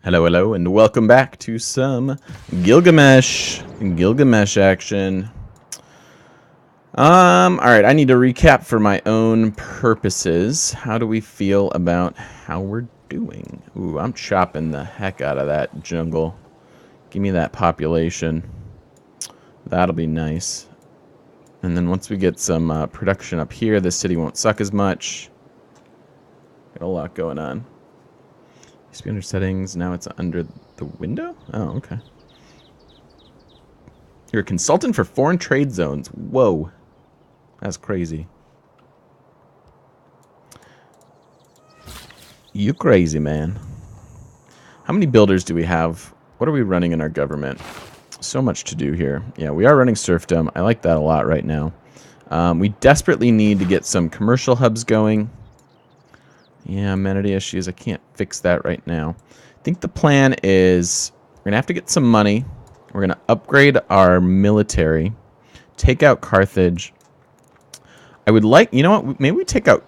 Hello, hello, and welcome back to some Gilgamesh action. Alright, I need to recap for my own purposes. How do we feel about how we're doing? Ooh, I'm chopping the heck out of that jungle. Give me that population. That'll be nice. And then once we get some production up here, this city won't suck as much. Got a lot going on. Used to be under settings, now it's under the window? Oh, okay. You're a consultant for foreign trade zones. Whoa. That's crazy. You crazy, man. How many builders do we have? What are we running in our government? So much to do here. Yeah, we are running serfdom. I like that a lot right now. We desperately need to get some commercial hubs going. Yeah, amenity issues. I can't fix that right now. I think the plan is we're going to have to get some money. We're going to upgrade our military. Take out Carthage. I would like... You know what? Maybe we take out...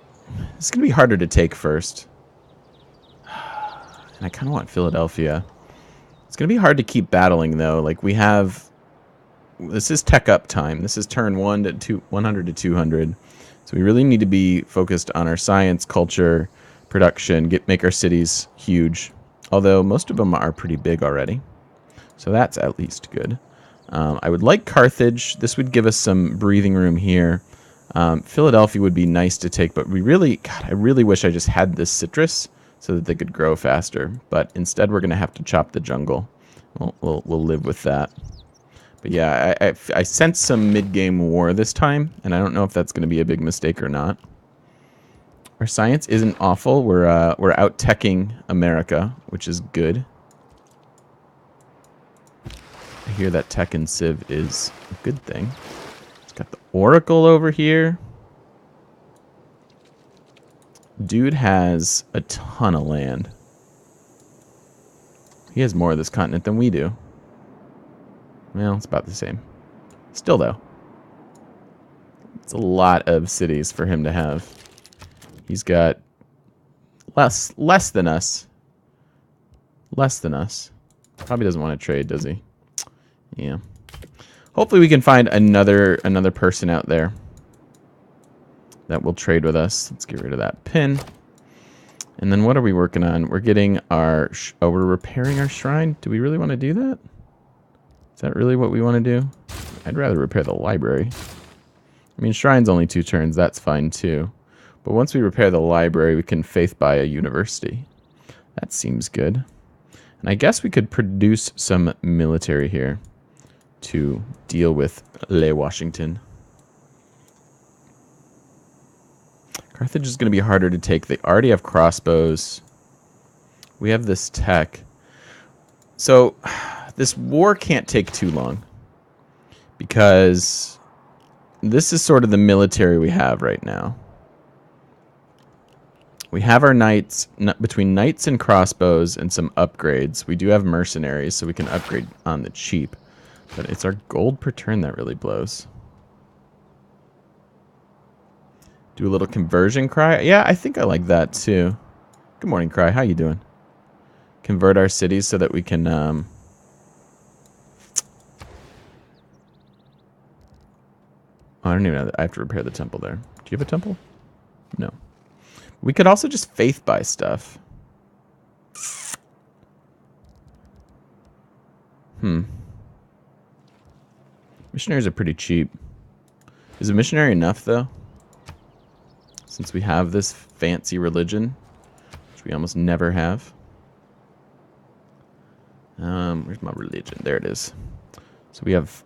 It's going to be harder to take first. And I kind of want Philadelphia. It's going to be hard to keep battling, though. Like, we have... This is tech up time. This is turn 100 to 200. So we really need to be focused on our science, culture, production, make our cities huge. Although most of them are pretty big already. So that's at least good. I would like Carthage. This would give us some breathing room here. Philadelphia would be nice to take, but we really, God, I really wish I just had this citrus so that they could grow faster. But instead, we're going to have to chop the jungle. We'll live with that. But yeah, I sense some mid-game war this time, and I don't know if that's going to be a big mistake or not. Our science isn't awful. We're out-teching America, which is good. I hear that tech and civ is a good thing. It's got the Oracle over here. Dude has a ton of land. He has more of this continent than we do. Well, it's about the same. Still, though. It's a lot of cities for him to have. He's got less than us. Less than us. Probably doesn't want to trade, does he? Yeah. Hopefully we can find another person out there that will trade with us. Let's get rid of that pin. And then what are we working on? We're getting our... Oh, we're repairing our shrine. Do we really want to do that? Is that really what we want to do? I'd rather repair the library. I mean, shrine's only 2 turns. That's fine, too. But once we repair the library, we can faith buy a university. That seems good. And I guess we could produce some military here to deal with Le Washington. Carthage is going to be harder to take. They already have crossbows. We have this tech. So this war can't take too long because this is sort of the military we have right now. We have our knights, between knights and crossbows and some upgrades. We do have mercenaries, so we can upgrade on the cheap. But it's our gold per turn that really blows. Do a little conversion, Cry. Yeah, I think I like that too. Good morning, Cry. How you doing? Convert our cities so that we can... I don't even know. I have to repair the temple there. Do you have a temple? No. We could also just faith buy stuff. Missionaries are pretty cheap. Is a missionary enough, though? Since we have this fancy religion, which we almost never have. Where's my religion? There it is. So we have...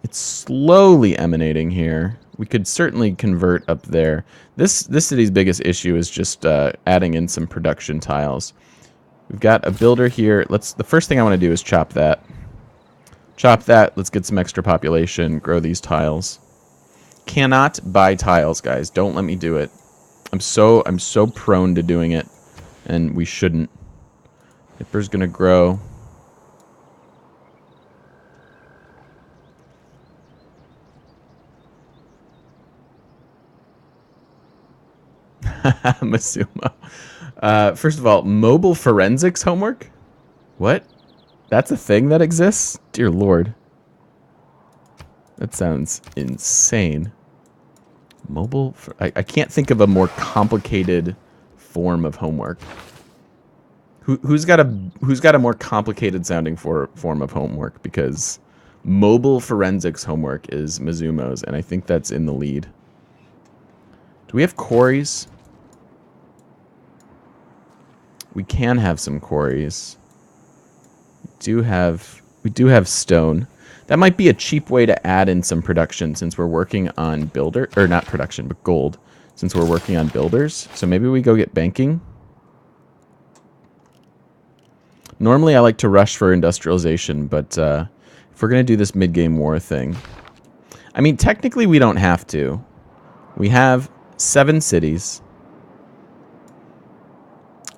It's slowly emanating here. We could certainly convert up there. This city's biggest issue is just adding in some production tiles. We've got a builder here. The first thing I want to do is chop that. Chop that. Let's get some extra population. Grow these tiles. Cannot buy tiles, guys. Don't let me do it. I'm so prone to doing it, and we shouldn't. Nipper's gonna grow. Masumo. First of all, mobile forensics homework? What? That's a thing that exists? Dear Lord. That sounds insane. Mobile... I can't think of a more complicated form of homework. Who's got a more complicated sounding form of homework? Because mobile forensics homework is Mizumo's, and I think that's in the lead. Do we have quarries? We can have some quarries. We do have stone. That might be a cheap way to add in some production since we're working on builder, or not production, but gold, since we're working on builders. So maybe we go get banking. Normally I like to rush for industrialization, but if we're going to do this mid-game war thing... I mean, technically we don't have to. We have 7 cities.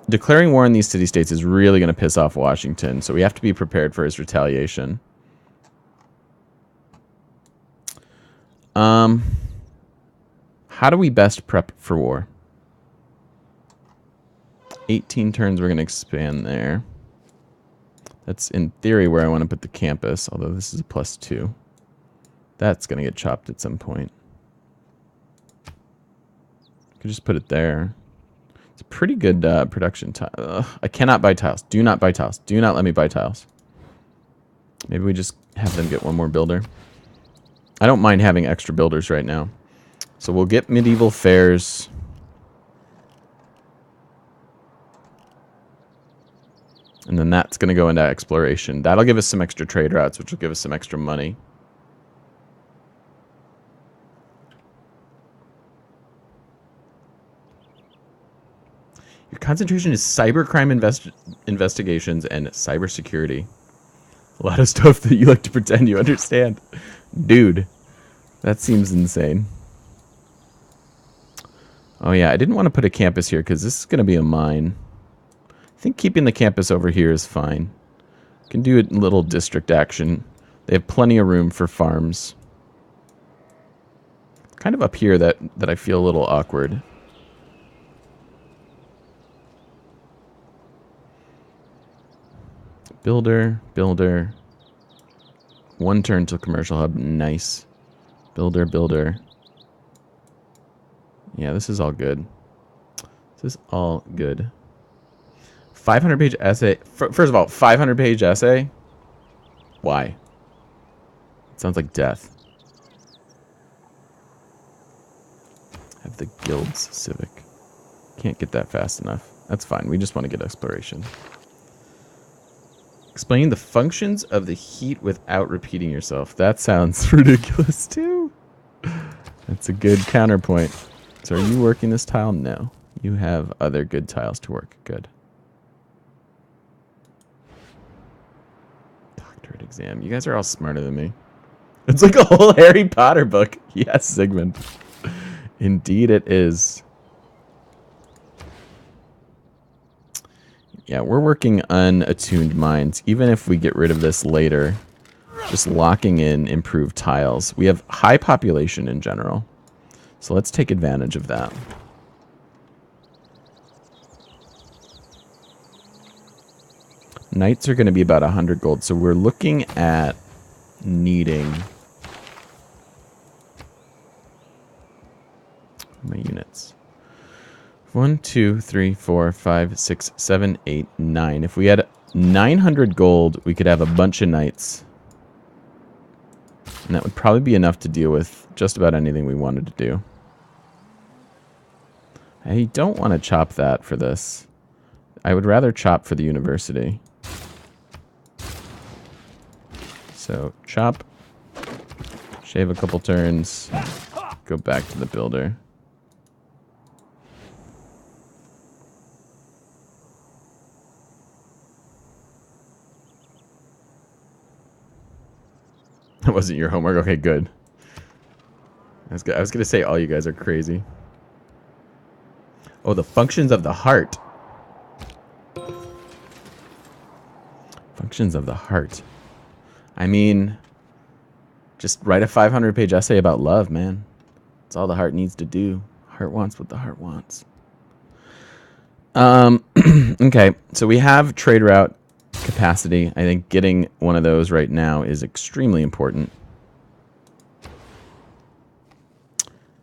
Declaring war on these city-states is really going to piss off Washington, so we have to be prepared for his retaliation. How do we best prep for war? 18 turns, we're going to expand there. That's, in theory, where I want to put the campus, although this is a +2. That's going to get chopped at some point. Could just put it there. It's a pretty good production tile. I cannot buy tiles. Do not buy tiles. Do not let me buy tiles. Maybe we just have them get one more builder. I don't mind having extra builders right now. So we'll get medieval fairs. And then that's going to go into exploration. That'll give us some extra trade routes, which will give us some extra money. Your concentration is cybercrime investigations and cybersecurity. A lot of stuff that you like to pretend you understand. Dude, that seems insane. Oh yeah, I didn't want to put a campus here because this is going to be a mine. I think keeping the campus over here is fine. Can do a little district action. They have plenty of room for farms. Kind of up here that I feel a little awkward. Builder, builder. 1 turn to commercial hub. Nice. Builder, builder. Yeah, this is all good. This is all good. 500-page essay. First of all, 500-page essay? Why? It sounds like death. Have the guild's civic. Can't get that fast enough. That's fine. We just want to get exploration. Explaining the functions of the heat without repeating yourself. That sounds ridiculous too. That's a good counterpoint. So are you working this tile? No. You have other good tiles to work. Good. Doctorate exam. You guys are all smarter than me. It's like a whole Harry Potter book. Yes, Sigmund. Indeed it is. Yeah, we're working unattuned mines. Even if we get rid of this later, just locking in improved tiles. We have high population in general. So let's take advantage of that. Knights are going to be about 100 gold. So we're looking at needing my units. 1, 2, 3, 4, 5, 6, 7, 8, 9. If we had 900 gold, we could have a bunch of knights. And that would probably be enough to deal with just about anything we wanted to do. I don't want to chop that for this. I would rather chop for the university. So, chop. Shave a couple turns. Go back to the builder. That wasn't your homework. Okay, good. I was going to say all you guys are crazy. Oh, the functions of the heart. Functions of the heart. I mean, just write a 500-page essay about love, man. That's all the heart needs to do. Heart wants what the heart wants. Okay, so we have trade route capacity. I think getting one of those right now is extremely important.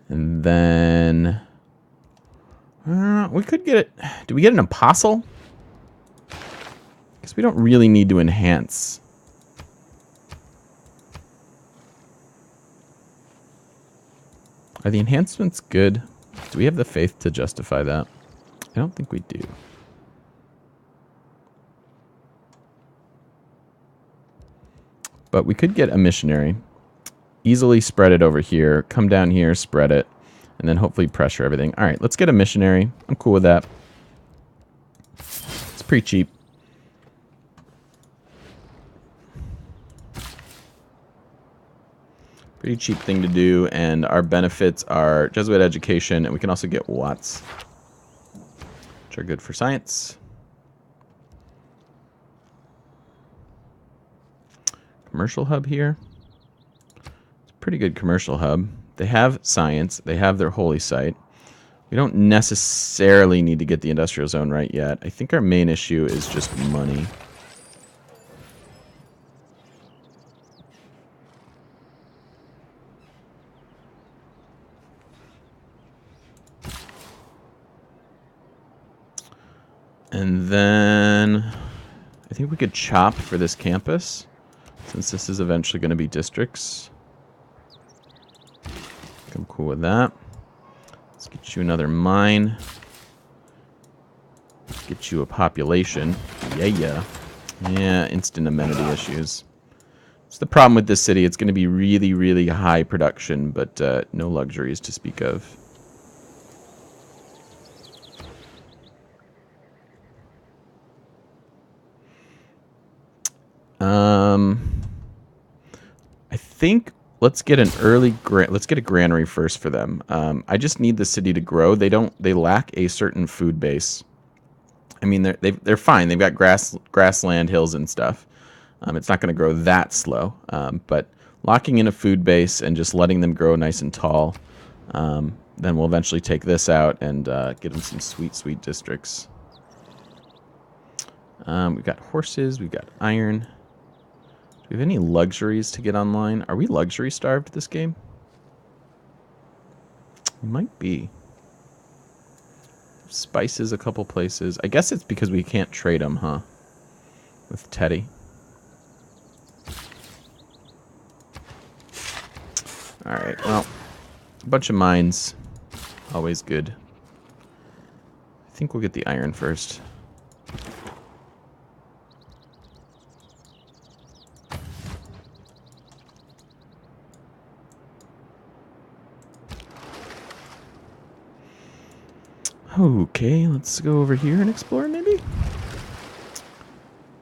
And then we could get it. Do we get an apostle? Because we don't really need to enhance. Are the enhancements good? Do we have the faith to justify that? I don't think we do. But we could get a missionary. Easily spread it over here. Come down here, spread it. And then hopefully pressure everything. All right, let's get a missionary. I'm cool with that. It's pretty cheap. Pretty cheap thing to do. And our benefits are Jesuit education. And we can also get Watts, which are good for science. Commercial hub here. It's a pretty good commercial hub. They have science. They have their holy site. We don't necessarily need to get the industrial zone right yet. I think our main issue is just money. And then I think we could chop for this campus, since this is eventually going to be districts. I'm cool with that. Let's get you another mine. Get you a population. Yeah. Yeah, instant amenity issues. It's the problem with this city. It's going to be really, really high production, but no luxuries to speak of. I think let's get an let's get a granary first for them. I just need the city to grow. They lack a certain food base. I mean, they're fine. They've got grassland, hills, and stuff. It's not going to grow that slow. But locking in a food base and just letting them grow nice and tall, then we'll eventually take this out and get them some sweet, sweet districts. We've got horses. We've got iron. Do we have any luxuries to get online? Are we luxury starved this game? We might be. Spices a couple places. I guess it's because we can't trade them, huh? With Teddy. Alright, well, a bunch of mines. Always good. I think we'll get the iron first. Okay, let's go over here and explore, maybe? We'll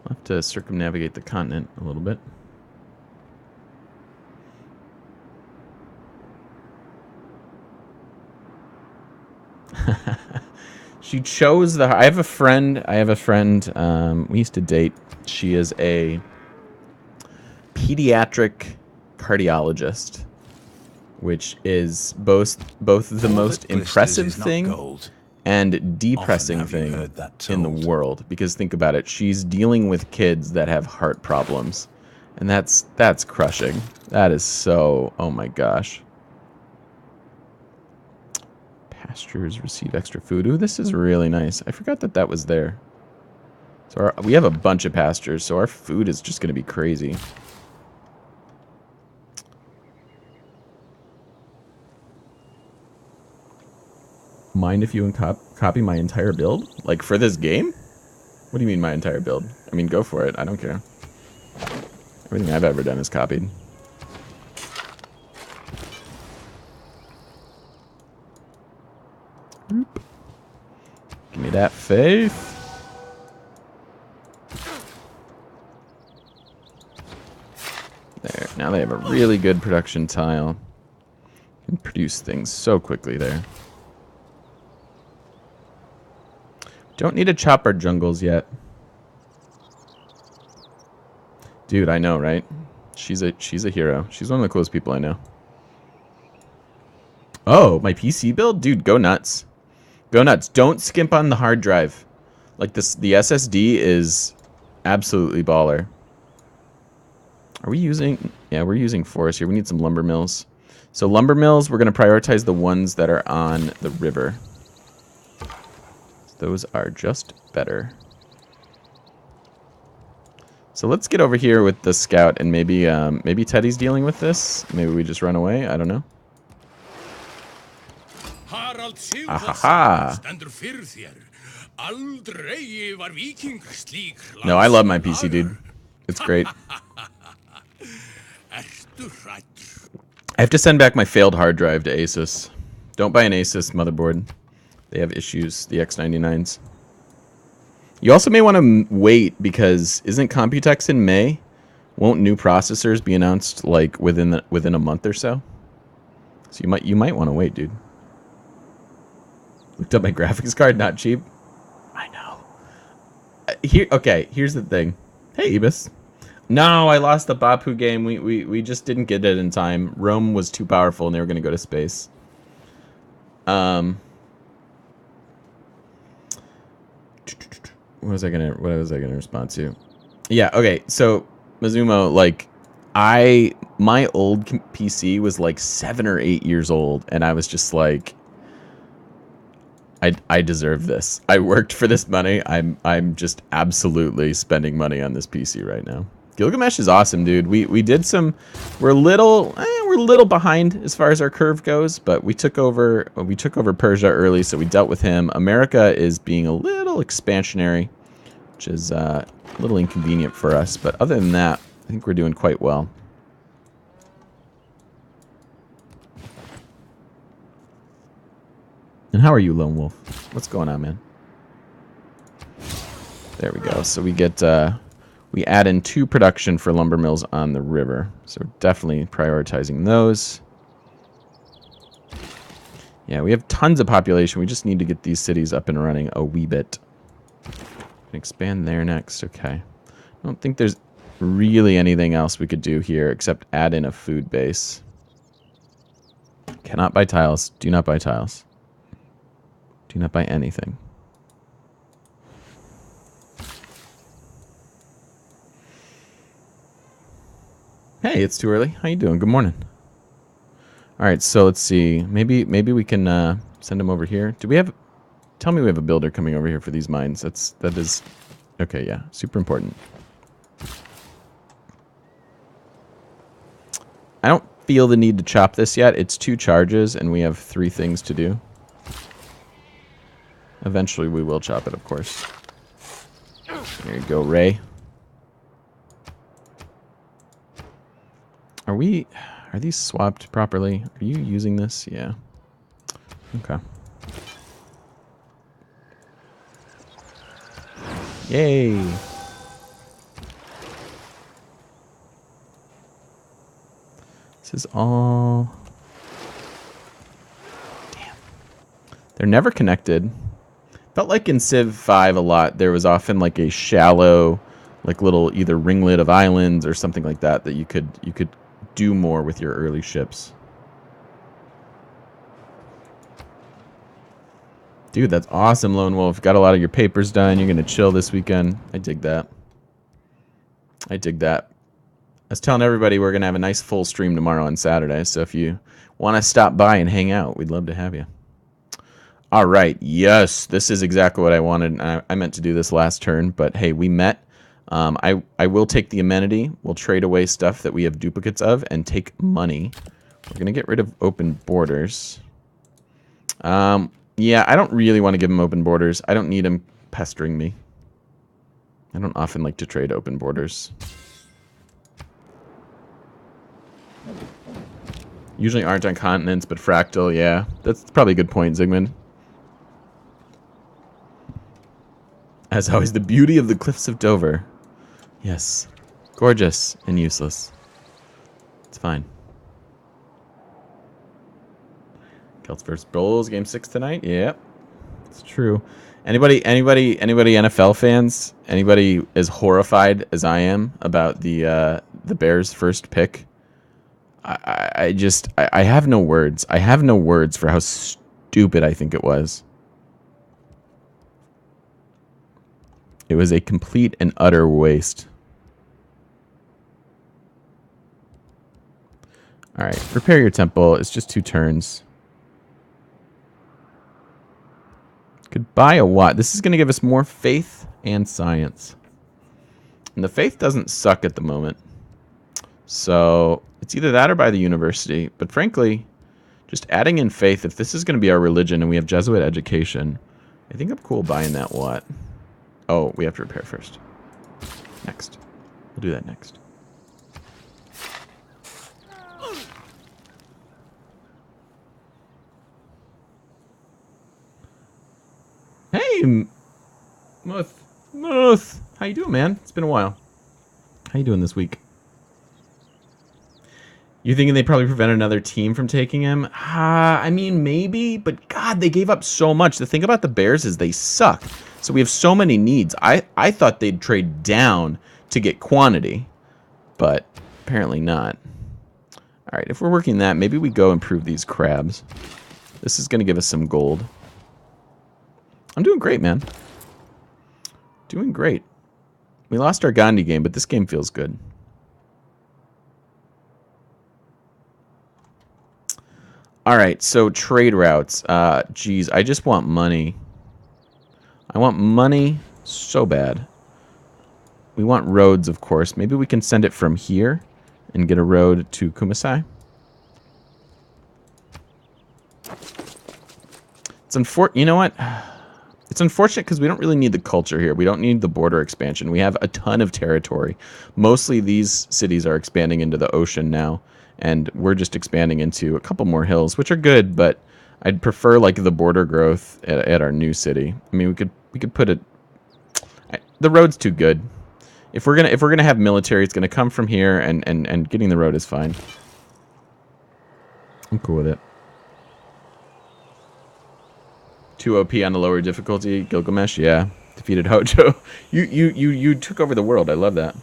have to circumnavigate the continent a little bit. She chose the... I have a friend, we used to date. She is a pediatric cardiologist, which is both the most impressive thing and depressing thing in the world. Because think about it, she's dealing with kids that have heart problems, and that's crushing. That is so... oh my gosh. Pastures receive extra food. Ooh, this is really nice. I forgot that was there. So we have a bunch of pastures, so our food is just going to be crazy. Mind if you copy my entire build? Like, for this game? What do you mean, my entire build? I mean, go for it. I don't care. Everything I've ever done is copied. Oop. Give me that faith. There. Now they have a really good production tile. Can produce things so quickly there. Don't need to chop our jungles yet. Dude, I know, right? She's a hero. She's one of the coolest people I know. Oh, my PC build? Dude, go nuts. Go nuts. Don't skimp on the hard drive. Like this, the SSD is absolutely baller. Are we using... Yeah, we're using forest here. We need some lumber mills. So lumber mills, we're going to prioritize the ones that are on the river. Those are just better. So let's get over here with the scout, and maybe maybe Teddy's dealing with this. Maybe we just run away. I don't know. Ahaha. No, I love my PC, dude. It's great. I have to send back my failed hard drive to Asus. Don't buy an Asus motherboard. They have issues, the X99s. You also may want to wait, because isn't Computex in May? Won't new processors be announced like within a month or so? So you might want to wait, dude. Looked up my graphics card, not cheap. I know. Here's the thing. Hey, Ebus. No, I lost the Bapu game. We just didn't get it in time. Rome was too powerful, and they were going to go to space. What was I gonna respond to? Yeah, okay. So Mizumo, like, my old PC was like 7 or 8 years old, and I was just like, I deserve this. I worked for this money. I'm just absolutely spending money on this PC right now. Gilgamesh is awesome, dude. We did some. We're a little behind as far as our curve goes, but we took over Persia early, so we dealt with him. America is being a little expansionary, which is a little inconvenient for us, but other than that, I think we're doing quite well. And how are you, Lone Wolf? What's going on, man? There we go. So we get we add in 2 production for lumber mills on the river. So we're definitely prioritizing those. Yeah, we have tons of population. We just need to get these cities up and running a wee bit. Expand there next. Okay. I don't think there's really anything else we could do here except add in a food base. Cannot buy tiles. Do not buy tiles. Do not buy anything. Hey, it's too early. How you doing? Good morning. All right, so let's see. Maybe we can send him over here. Do we have? Tell me we have a builder coming over here for these mines. That is okay. Yeah, super important. I don't feel the need to chop this yet. It's 2 charges, and we have 3 things to do. Eventually, we will chop it, of course. There you go, Ray. Are these swapped properly? Are you using this? Yeah. Okay. Yay. This is all... Damn. They're never connected. Felt like in Civ 5 a lot, there was often like a shallow, like little either ringlet of islands or something like that you could do more with your early ships. Dude, that's awesome, Lone Wolf. Got a lot of your papers done. You're gonna chill this weekend. I dig that. I dig that. I was telling everybody we're gonna have a nice full stream tomorrow on Saturday, so if you want to stop by and hang out, we'd love to have you. All right, yes, this is exactly what I wanted. I meant to do this last turn, but hey, we met. I will take the amenity. We'll trade away stuff that we have duplicates of and take money. We're going to get rid of open borders. Yeah, I don't really want to give him open borders. I don't need him pestering me. I don't often like to trade open borders. Usually aren't on continents, but fractal, yeah. That's probably a good point, Zygmunt. As always, the beauty of the cliffs of Dover. Yes. Gorgeous and useless. It's fine. Celts vs. Bulls, game 6 tonight? Yep. It's true. Anybody NFL fans? Anybody as horrified as I am about the Bears' first pick? I have no words. I have no words for how stupid I think it was. It was a complete and utter waste. Alright, repair your temple. It's just 2 turns. Could buy a watt. This is going to give us more faith and science. And the faith doesn't suck at the moment. So it's either that or buy the university. But frankly, just adding in faith, if this is going to be our religion and we have Jesuit education, I think I'm cool buying that watt. Oh, we have to repair first. Next. We'll do that next. Hey, Muth. How you doing, man? It's been a while. How you doing this week? You thinking they probably prevent another team from taking him? I mean, maybe, but God, they gave up so much. The thing about the Bears is they suck. So we have so many needs. I thought they'd trade down to get quantity, but apparently not. All right, if we're working that, maybe we go improve these crabs. This is going to give us some gold. I'm doing great, man. Doing great. We lost our Gandhi game, but this game feels good. All right, so trade routes. Geez, I just want money. I want money so bad. We want roads, of course. Maybe we can send it from here and get a road to Kumasai. It's unfortunate. You know what? It's unfortunate because we don't really need the culture here. We don't need the border expansion. We have a ton of territory. Mostly these cities are expanding into the ocean now. And we're just expanding into a couple more hills, which are good, but I'd prefer like the border growth at our new city. I mean, we could put it. The road's too good. If we're gonna have military, it's gonna come from here, and getting the road is fine. I'm cool with it. 2 OP on the lower difficulty, Gilgamesh. Yeah, defeated Hojo. You took over the world. I love that.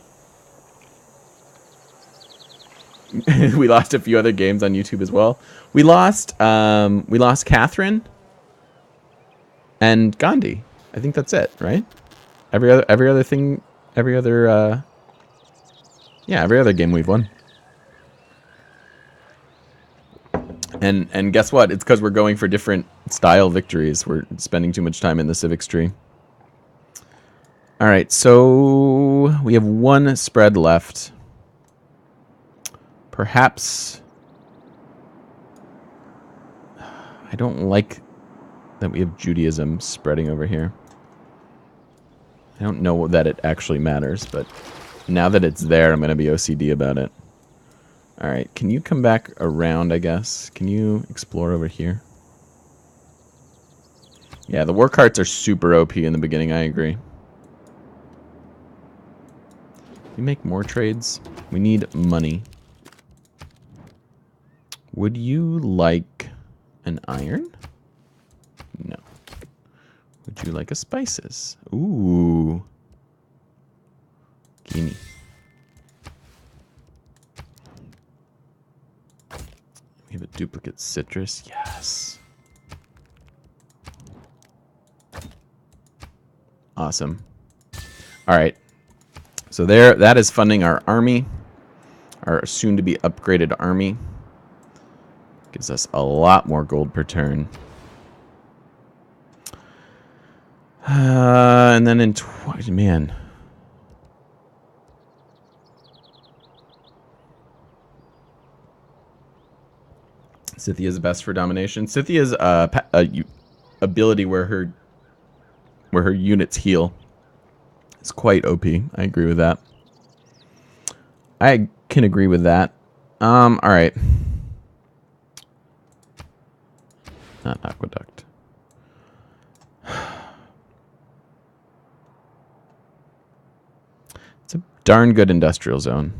We lost a few other games on YouTube as well. We lost Catherine and Gandhi. I think that's it, right? Every other thing, every other game we've won. And guess what? It's because we're going for different style victories. We're spending too much time in the civics tree. All right, so we have 1 spread left. Perhaps I don't like that we have Judaism spreading over here. I don't know that it actually matters, but now that it's there, I'm going to be OCD about it. All right, can you come back around, I guess? Can you explore over here? Yeah, the war carts are super OP in the beginning, I agree. We make more trades. We need money. Would you like an iron? No. Would you like a spices? Ooh. Gimme. We have a duplicate citrus. Yes. Awesome. All right. So that is funding our army, our soon-to-be upgraded army. Gives us a lot more gold per turn. And then man. Scythia's best for domination. Scythia's ability where her units heal is quite OP. I agree with that. I can agree with that. All right. Not aqueduct. It's a darn good industrial zone.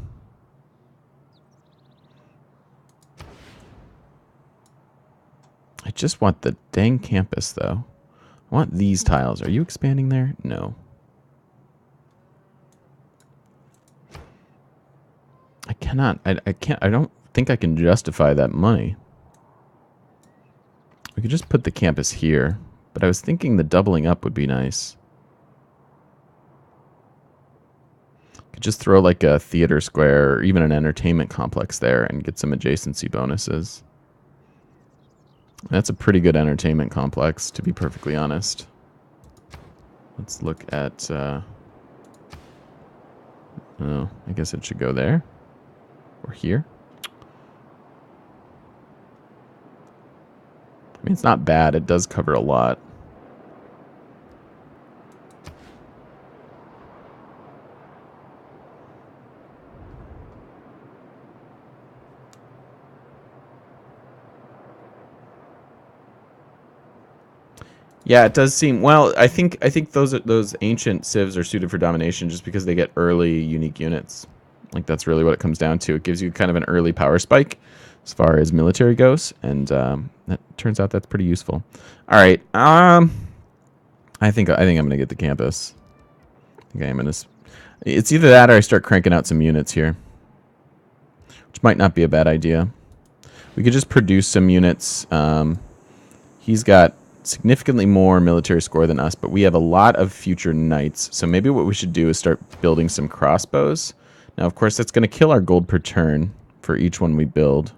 I just want the dang campus, though. I want these tiles. Are you expanding there? No. I cannot. I can't. I don't think I can justify that money. We could just put the campus here, but I was thinking the doubling up would be nice. could just throw like a theater square or even an entertainment complex there and get some adjacency bonuses. That's a pretty good entertainment complex, to be perfectly honest. Let's look at... oh, I guess it should go there. Or here. I mean, it's not bad. It does cover a lot. Yeah, it does seem well. I think those ancient civs are suited for domination just because they get early unique units. Like that's really what it comes down to. It gives you kind of an early power spike as far as military goes, and that turns out that's pretty useful. All right, I think I'm gonna get the campus. I think I'm gonna. It's either that or I start cranking out some units here, which might not be a bad idea. We could just produce some units. He's got significantly more military score than us, but we have a lot of future knights. So maybe what we should do is start building some crossbows. Now, of course, that's going to kill our gold per turn for each one we build.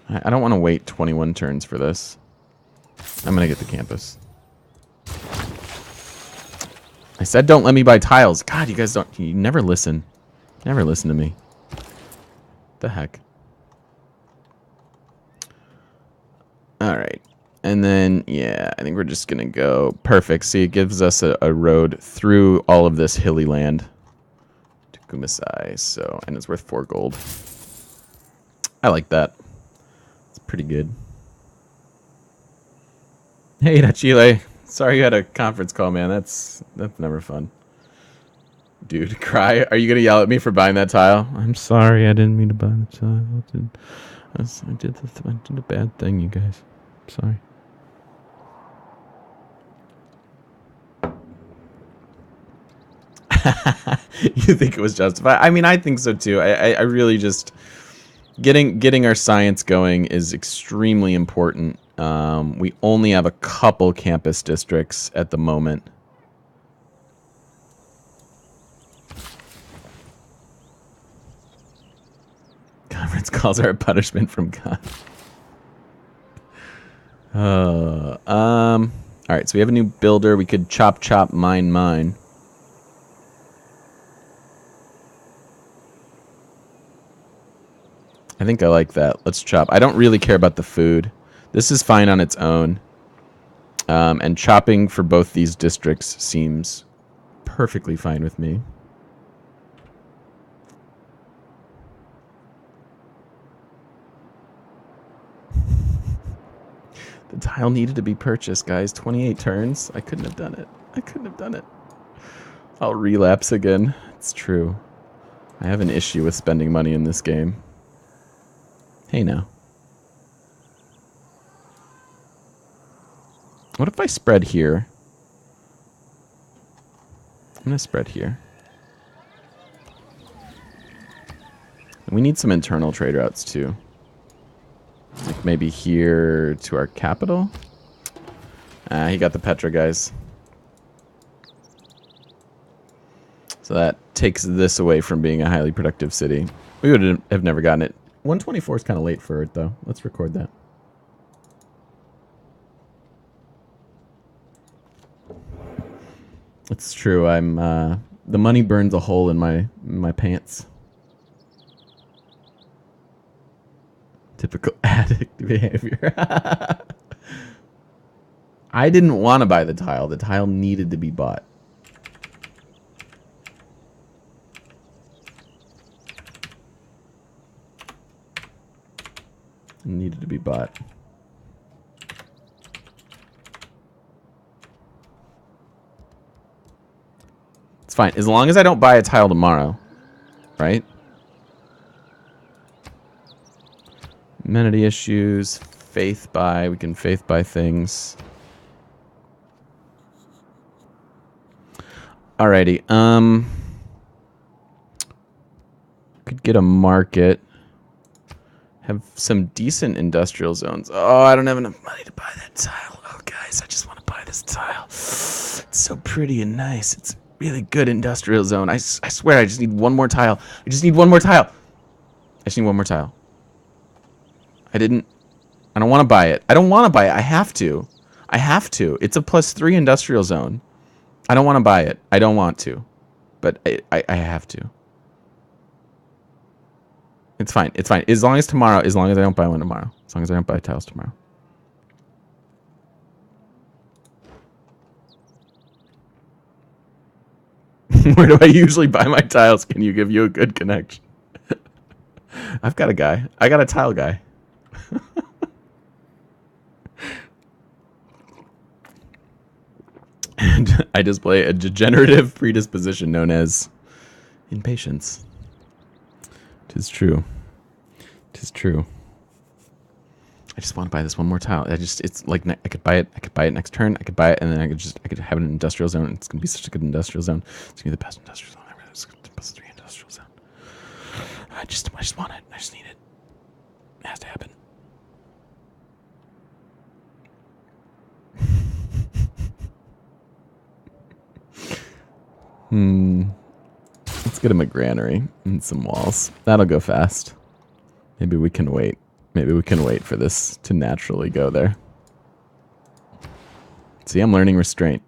I don't want to wait 21 turns for this. I'm going to get the campus. I said don't let me buy tiles. God, you guys don't... You never listen. Never listen to me. The heck? Alright. And then, yeah, I think we're just going to go... Perfect. See, it gives us a road through all of this hilly land. To Kumasai. So, and it's worth 4 gold. I like that. It's pretty good. Hey, Nachile. Sorry you had a conference call, man. That's never fun. Dude, cry. Are you going to yell at me for buying that tile? I'm sorry. I didn't mean to buy the tile. I did a bad thing, you guys. I'm sorry. You think it was justified? I mean, I think so too. I really just... Getting our science going is extremely important. We only have a couple campus districts at the moment. Conference calls are a punishment from God. All right, so we have a new builder. We could chop, mine. I think I like that. Let's chop. I don't really care about the food. This is fine on its own. And chopping for both these districts seems perfectly fine with me. The tile needed to be purchased, guys. 28 turns. I couldn't have done it. I'll relapse again. It's true. I have an issue with spending money in this game. Hey now. What if I spread here? I'm going to spread here. We need some internal trade routes too. Like maybe here to our capital. He got the Petra, guys. So that takes this away from being a highly productive city. We would have never gotten it. 124 is kind of late for it, though. Let's record that. It's true. I'm the money burns a hole in my pants. Typical addict behavior. I didn't want to buy the tile. The tile needed to be bought. Needed to be bought. It's fine. As long as I don't buy a tile tomorrow. Right? Amenity issues. Faith buy. We can faith buy things. Alrighty. Could get a market. have some decent industrial zones. Oh, I don't have enough money to buy that tile. Oh, guys, I just want to buy this tile. It's so pretty and nice. It's a really good industrial zone. I swear, I just need one more tile. I just need one more tile. I just need one more tile. I don't want to buy it. I don't want to buy it. I have to. I have to. It's a +3 industrial zone. I don't want to buy it. I don't want to. But I have to. It's fine. It's fine. As long as I don't buy one tomorrow. As long as I don't buy tiles tomorrow. Where do I usually buy my tiles? Can you give you a good connection? I've got a guy. I got a tile guy. And I display a degenerative predisposition known as impatience. 'Tis true. 'Tis true. I just want to buy this one more tile. It's like I could buy it. I could buy it next turn. I could buy it, and then I could have an industrial zone. It's gonna be such a good industrial zone. It's gonna be the best industrial zone ever. It's the +3 industrial zone. I just want it. I just need it. It has to happen. Let's get him a granary and some walls. That'll go fast. Maybe we can wait. Maybe we can wait for this to naturally go there. See, I'm learning restraint.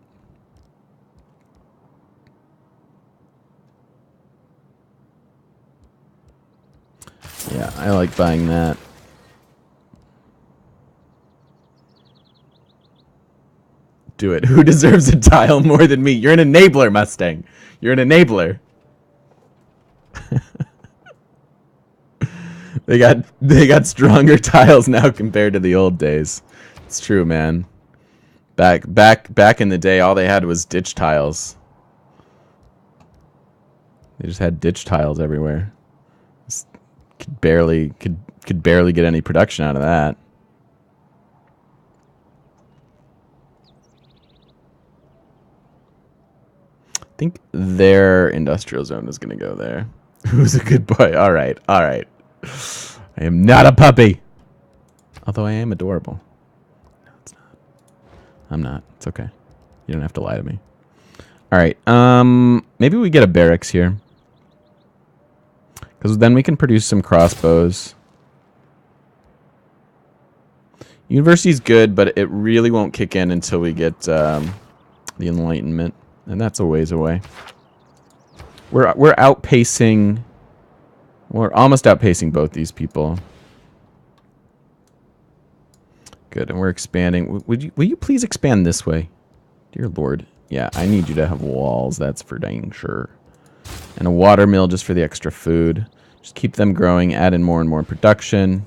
Yeah, I like buying that. Do it. Who deserves a tile more than me? You're an enabler, Mustang. You're an enabler. They got stronger tiles now compared to the old days. It's true, man. Back in the day, all they had was ditch tiles. They just had ditch tiles everywhere. Just could barely get any production out of that. I think their industrial zone is going to go there. Who's a good boy? All right, all right. I am not a puppy. Although I am adorable. No, it's not. I'm not. It's okay. You don't have to lie to me. All right. Maybe we get a barracks here. Because then we can produce some crossbows. University's good, but it really won't kick in until we get the Enlightenment. And that's a ways away. We're outpacing... We're almost outpacing both these people. Good, and we're expanding. Will you please expand this way? Dear Lord. Yeah, I need you to have walls. That's for dang sure. And a water mill just for the extra food. Just keep them growing, add in more and more production.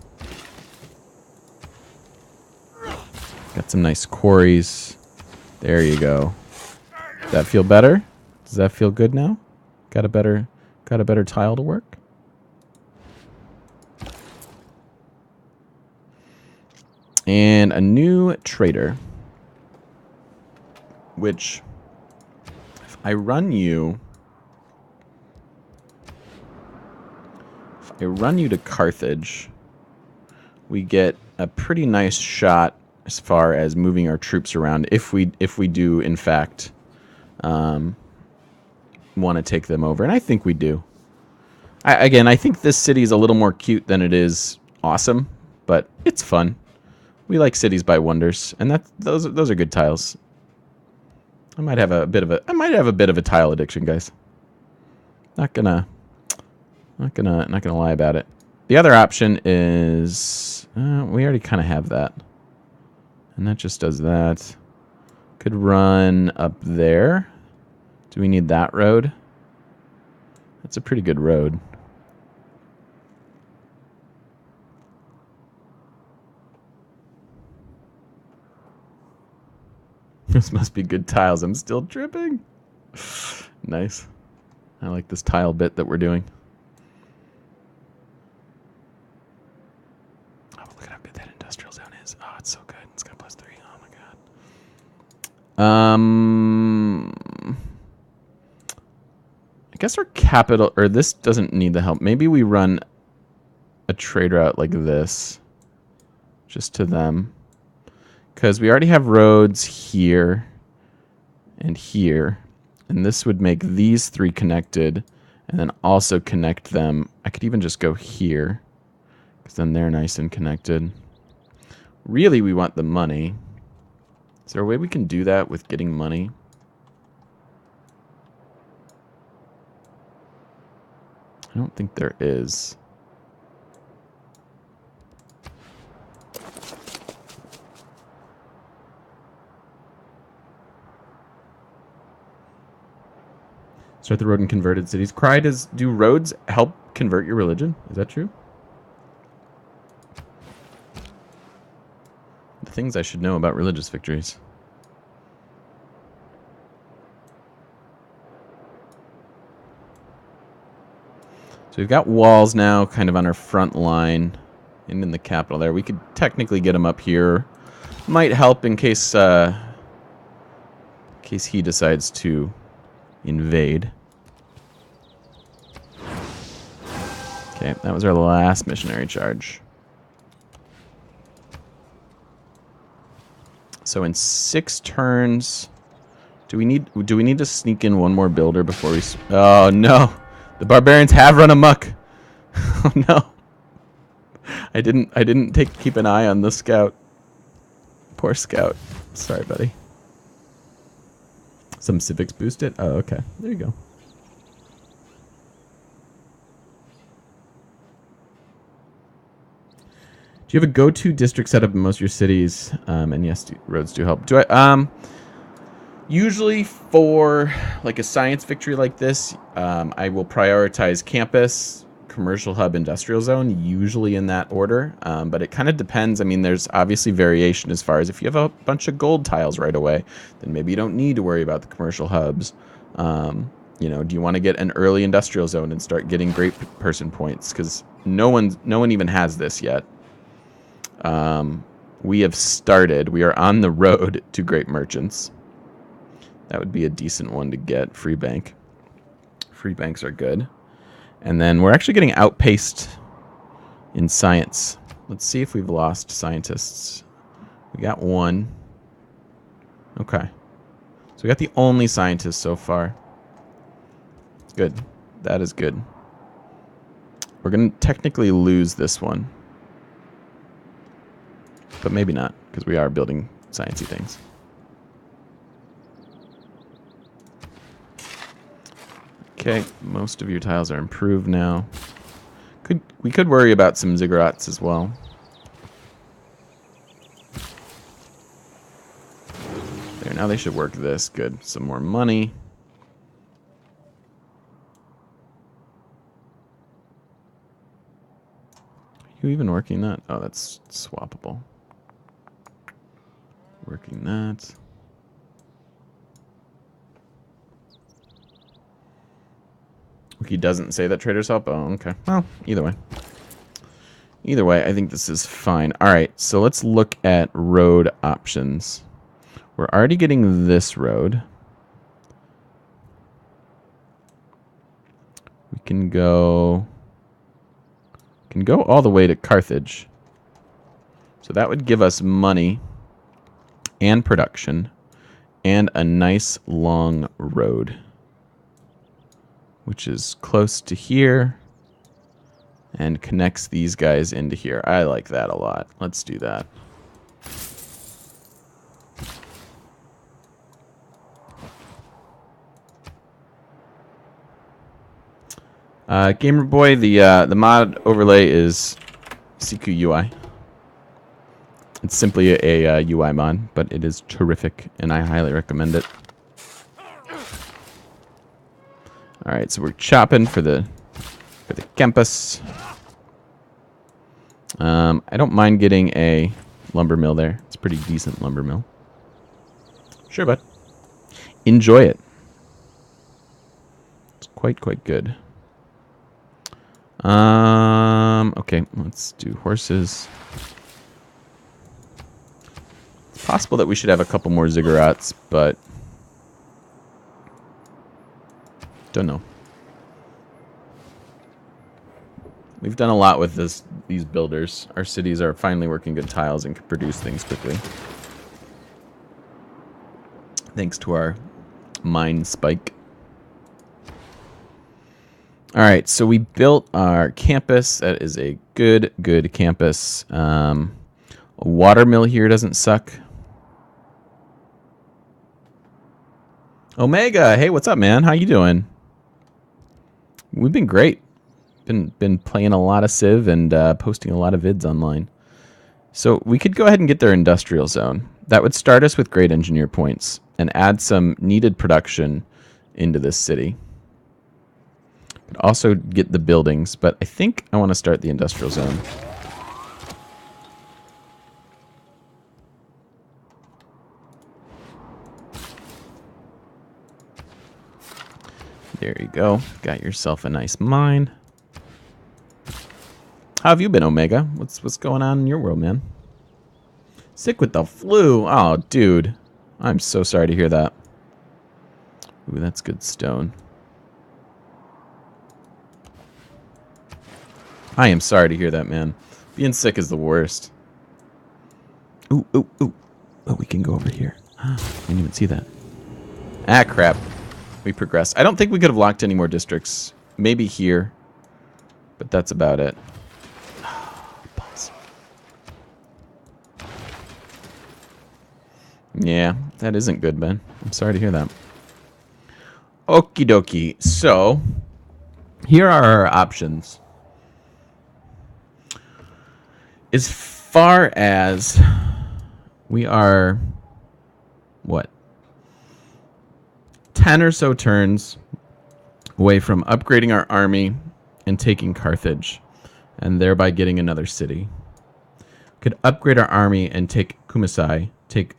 Got some nice quarries. There you go. Does that feel better? Does that feel good now? Got a better tile to work? And a new trader. Which, if I run you to Carthage, we get a pretty nice shot as far as moving our troops around if we do in fact want to take them over, and I think we do. I think this city is a little more cute than it is awesome, but it's fun. We like cities by wonders, and those are good tiles. I might have a bit of a tile addiction, guys. Not gonna lie about it. The other option is we already kind of have that, and that just does that. Could run up there. Do we need that road? That's a pretty good road. This must be good tiles. I'm still tripping. Nice. I like this tile bit that we're doing. Oh, look at how good that industrial zone is. Oh, it's so good. It's got +3. Oh my god. I guess our capital, or this doesn't need the help. Maybe we run a trade route like this. Just to them. Because we already have roads here and here. And this would make these three connected. And then also connect them. I could even just go here. Because then they're nice and connected. Really, we want the money. Is there a way we can do that with getting money? I don't think there is. Start the road in converted cities. Cry, do roads help convert your religion? Is that true? The things I should know about religious victories. So we've got walls now kind of on our front line and in the capital there. We could technically get them up here. Might help in case he decides to invade. Okay, that was our last missionary charge. So in 6 turns, do we need to sneak in one more builder before we? Oh no, the barbarians have run amok. Oh no, I didn't keep an eye on the scout. Poor scout. Sorry, buddy. Some civics boost it. Oh, okay. There you go. Do you have a go-to district setup in most of your cities? And yes, roads do help. Do I? Usually for like a science victory like this, I will prioritize campus, commercial hub, industrial zone, usually in that order. But it kind of depends. I mean, there's obviously variation as far as if you have a bunch of gold tiles right away, then maybe you don't need to worry about the commercial hubs. You know, do you want to get an early industrial zone and start getting great person points? Because no one even has this yet. We have started. We are on the road to great merchants. That would be a decent one to get. Free bank. Free banks are good. And then we're actually getting outpaced in science. Let's see if we've lost scientists. We got one. Okay. So we got the only scientist so far. Good. That is good. We're going to technically lose this one. But maybe not, because we are building sciencey things. Okay, most of your tiles are improved now. We could worry about some ziggurats as well. There, now they should work this. Good. Some more money. Are you even working that? Oh, that's swappable. Working that. Wiki doesn't say that traders help. Oh, okay. Well, either way. Either way, I think this is fine. All right, so let's look at road options. We're already getting this road. We can go all the way to Carthage. So that would give us money and production and a nice long road, which is close to here and connects these guys into here. I like that a lot. Let's do that. Gamer Boy, the mod overlay is CQ UI. It's simply a UI mod, but it is terrific, and I highly recommend it. All right, so we're chopping for the campus. I don't mind getting a lumber mill there. It's a pretty decent lumber mill. Sure, bud. Enjoy it. It's quite good. Okay, let's do horses. It's possible that we should have a couple more ziggurats, but don't know. We've done a lot with these builders. Our cities are finally working good tiles and can produce things quickly. Thanks to our mine spike. All right, so we built our campus. That is a good campus. A water mill here doesn't suck. Omega, hey, what's up, man? How you doing? We've been great. Been playing a lot of Civ and posting a lot of vids online. So we could go ahead and get their industrial zone. That would start us with great engineer points and add some needed production into this city. Could also get the buildings, but I think I want to start the industrial zone. There you go. Got yourself a nice mine. How have you been, Omega? What's going on in your world, man? Sick with the flu. Oh, dude. I'm so sorry to hear that. Ooh, that's good stone. I am sorry to hear that, man. Being sick is the worst. Ooh. Oh, we can go over here. Didn't even see that. Ah, crap. We progressed. I don't think we could have locked any more districts. Maybe here. But that's about it. Yeah, that isn't good, Ben. I'm sorry to hear that. Okie dokie. So, here are our options. As far as we are, what, 10 or so turns away from upgrading our army and taking Carthage, and thereby getting another city. Could upgrade our army and take Kumasai, take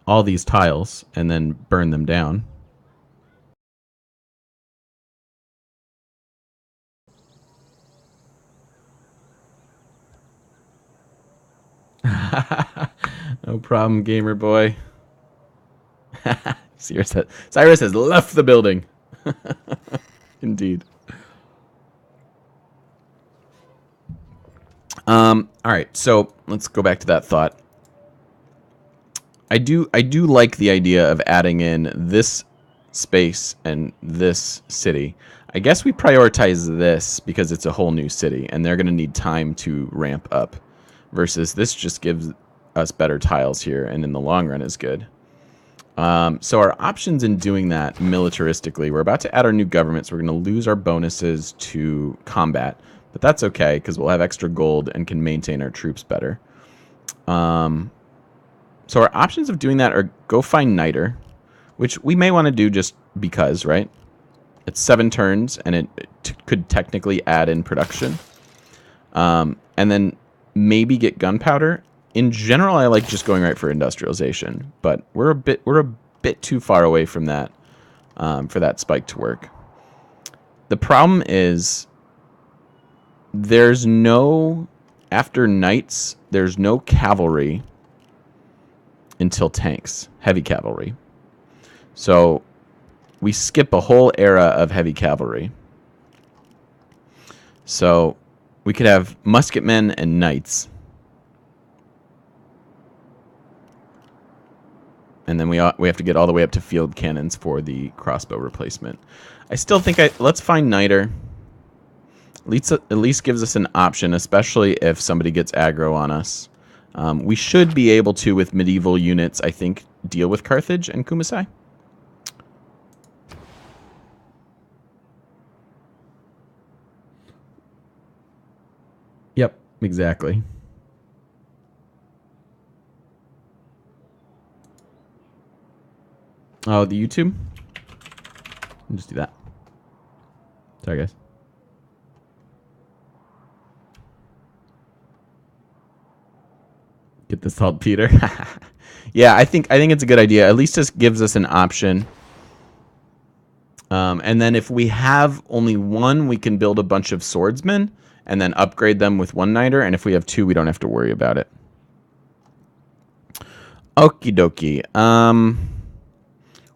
all these tiles, and then burn them down. No problem, gamer boy. Cyrus has left the building. Indeed. All right, so let's go back to that thought. I do like the idea of adding in this space and this city. I guess we prioritize this because it's a whole new city, and they're going to need time to ramp up. Versus this just gives us better tiles here, and in the long run is good. So our options in doing that militaristically, we're about to add our new government, so we're going to lose our bonuses to combat. But that's okay, because we'll have extra gold and can maintain our troops better. So our options of doing that are go find Niter, which we may want to do just because, right? It's 7 turns, and it could technically add in production. And then maybe get gunpowder. In general, I like just going right for industrialization, but we're a bit too far away from that for that spike to work. The problem is there's no, after knights, there's no cavalry until tanks, heavy cavalry. So we skip a whole era of heavy cavalry. So we could have musketmen and knights. And then we have to get all the way up to field cannons for the crossbow replacement. I still think let's find Niter. At least gives us an option, especially if somebody gets aggro on us. We should be able to, with medieval units, I think, deal with Carthage and Kumasai. Yep, exactly. Oh, the YouTube? I'll just do that. Sorry, guys. Get this saltpeter. Yeah, I think it's a good idea. At least this gives us an option. And then if we have only one, we can build a bunch of swordsmen and then upgrade them with one Niter. And if we have 2, we don't have to worry about it. Okie dokie.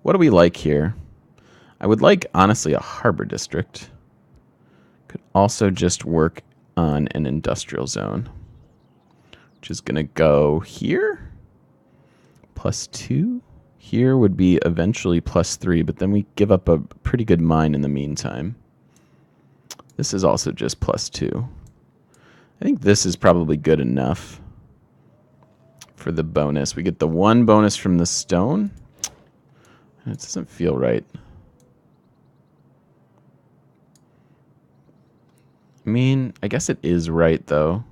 What do we like here? I would like, honestly, a harbor district. Could also just work on an industrial zone, which is going to go here. +2. Here would be eventually +3, but then we give up a pretty good mine in the meantime. This is also just +2. I think this is probably good enough for the bonus. We get the 1 bonus from the stone. It doesn't feel right. I mean, I guess it is right, though.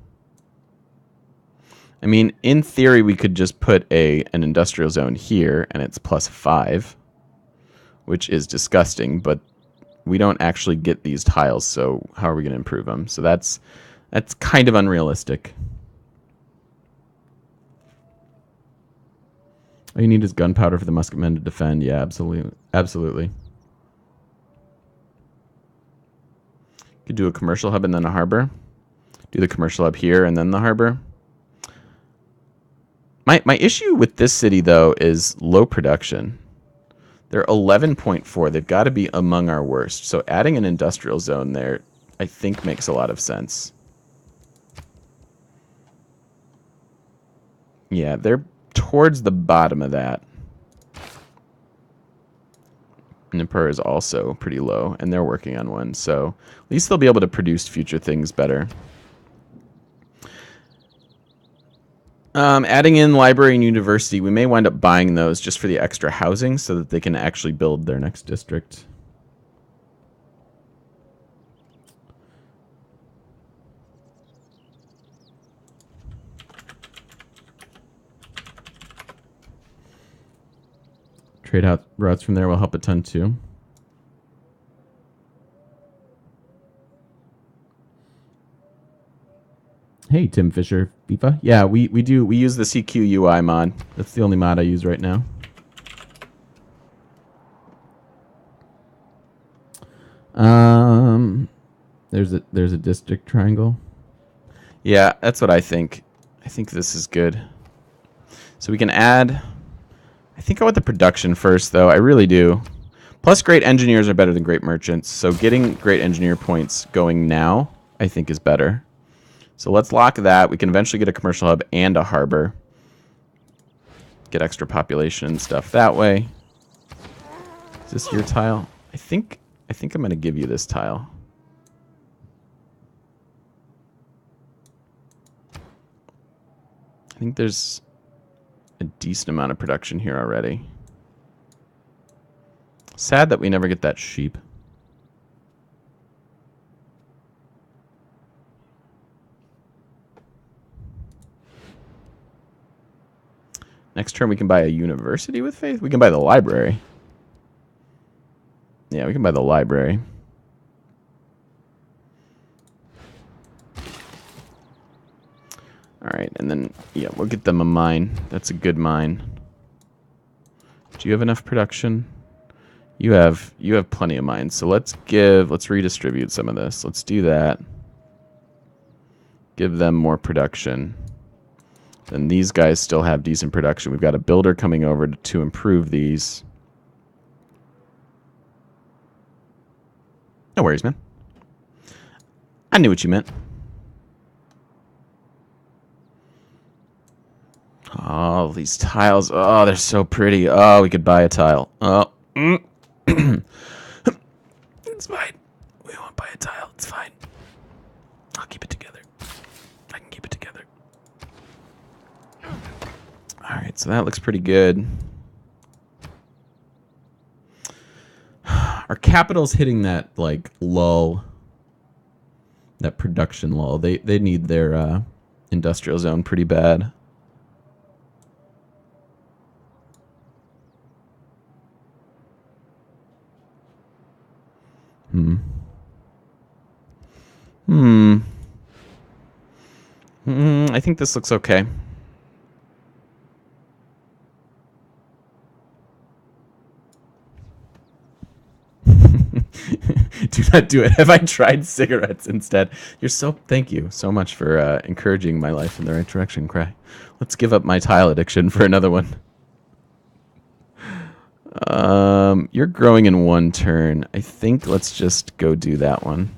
I mean, in theory, we could just put an industrial zone here, and it's +5, which is disgusting, but we don't actually get these tiles, so how are we going to improve them? So that's kind of unrealistic. All you need is gunpowder for the musketmen to defend. Yeah, absolutely. Absolutely. Could do a commercial hub and then a harbor. Do the commercial hub here and then the harbor. My issue with this city, though, is low production. They're 11.4. They've got to be among our worst. So adding an industrial zone there, I think, makes a lot of sense. Yeah, they're towards the bottom of that. Nippur is also pretty low, and they're working on one. So at least they'll be able to produce future things better. Adding in library and university, we may wind up buying those just for the extra housing so that they can actually build their next district. Trade out routes from there will help a ton too. Hey, Tim Fisher, FIFA. Yeah, we do. We use the CQ UI mod. That's the only mod I use right now. There's a district triangle. Yeah, that's what I think. I think this is good. So we can add. I think I want the production first, though. I really do. Plus, great engineers are better than great merchants. So getting great engineer points going now, I think, is better. So let's lock that. We can eventually get a commercial hub and a harbor. Get extra population and stuff that way. Is this your tile? I think I'm going to give you this tile. I think there's a decent amount of production here already. Sad that we never get that sheep. Next turn we can buy a university with faith. We can buy the library. Yeah, we can buy the library. All right, and then, yeah, we'll get them a mine. That's a good mine. Do you have enough production? You have plenty of mines. So let's redistribute some of this. Let's do that. Give them more production. Then these guys still have decent production. We've got a builder coming over to improve these. No worries, man. I knew what you meant. Oh, these tiles. Oh, they're so pretty. Oh, we could buy a tile. Oh. It's fine. We won't buy a tile. It's fine. I'll keep it together. I can keep it together. Alright, so that looks pretty good. Our capital's hitting that, like, lull. That production lull. They need their industrial zone pretty bad. I think this looks okay. Do not do it. Have I tried cigarettes instead? Thank you so much for encouraging my life in the right direction, Cry. Let's give up my tile addiction for another one. You're growing in one turn. I think let's just go do that one.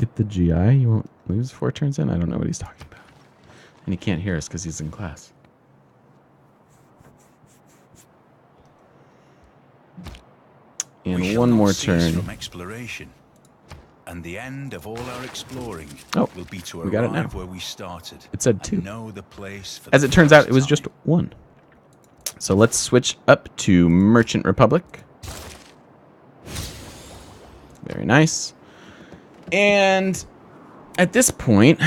Get the GI. You won't lose 4 turns in? I don't know what he's talking about. And he can't hear us because he's in class. And one more turn. From exploration. And the end of all our exploring will be to we got it now. where we started. It said 2. Know the place for As it turns out, it was just 1. So let's switch up to Merchant Republic. Very nice. And at this point,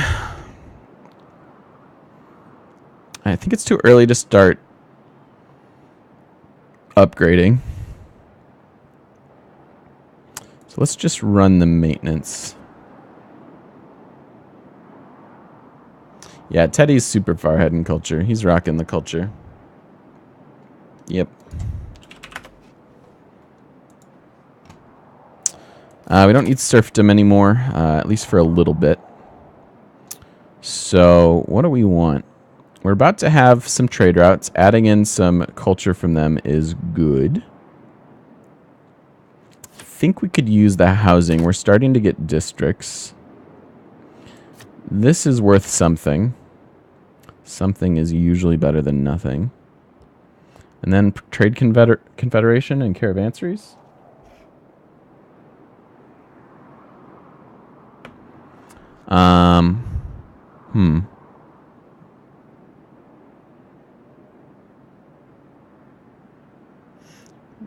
I think it's too early to start upgrading. So let's just run the maintenance. Yeah, Teddy's super far ahead in culture. He's rocking the culture. Yep. We don't need serfdom anymore, at least for a little bit. So what do we want? We're about to have some trade routes. Adding in some culture from them is good. I think we could use the housing. We're starting to get districts. This is worth something. Something is usually better than nothing. And then trade confederation and caravanseries.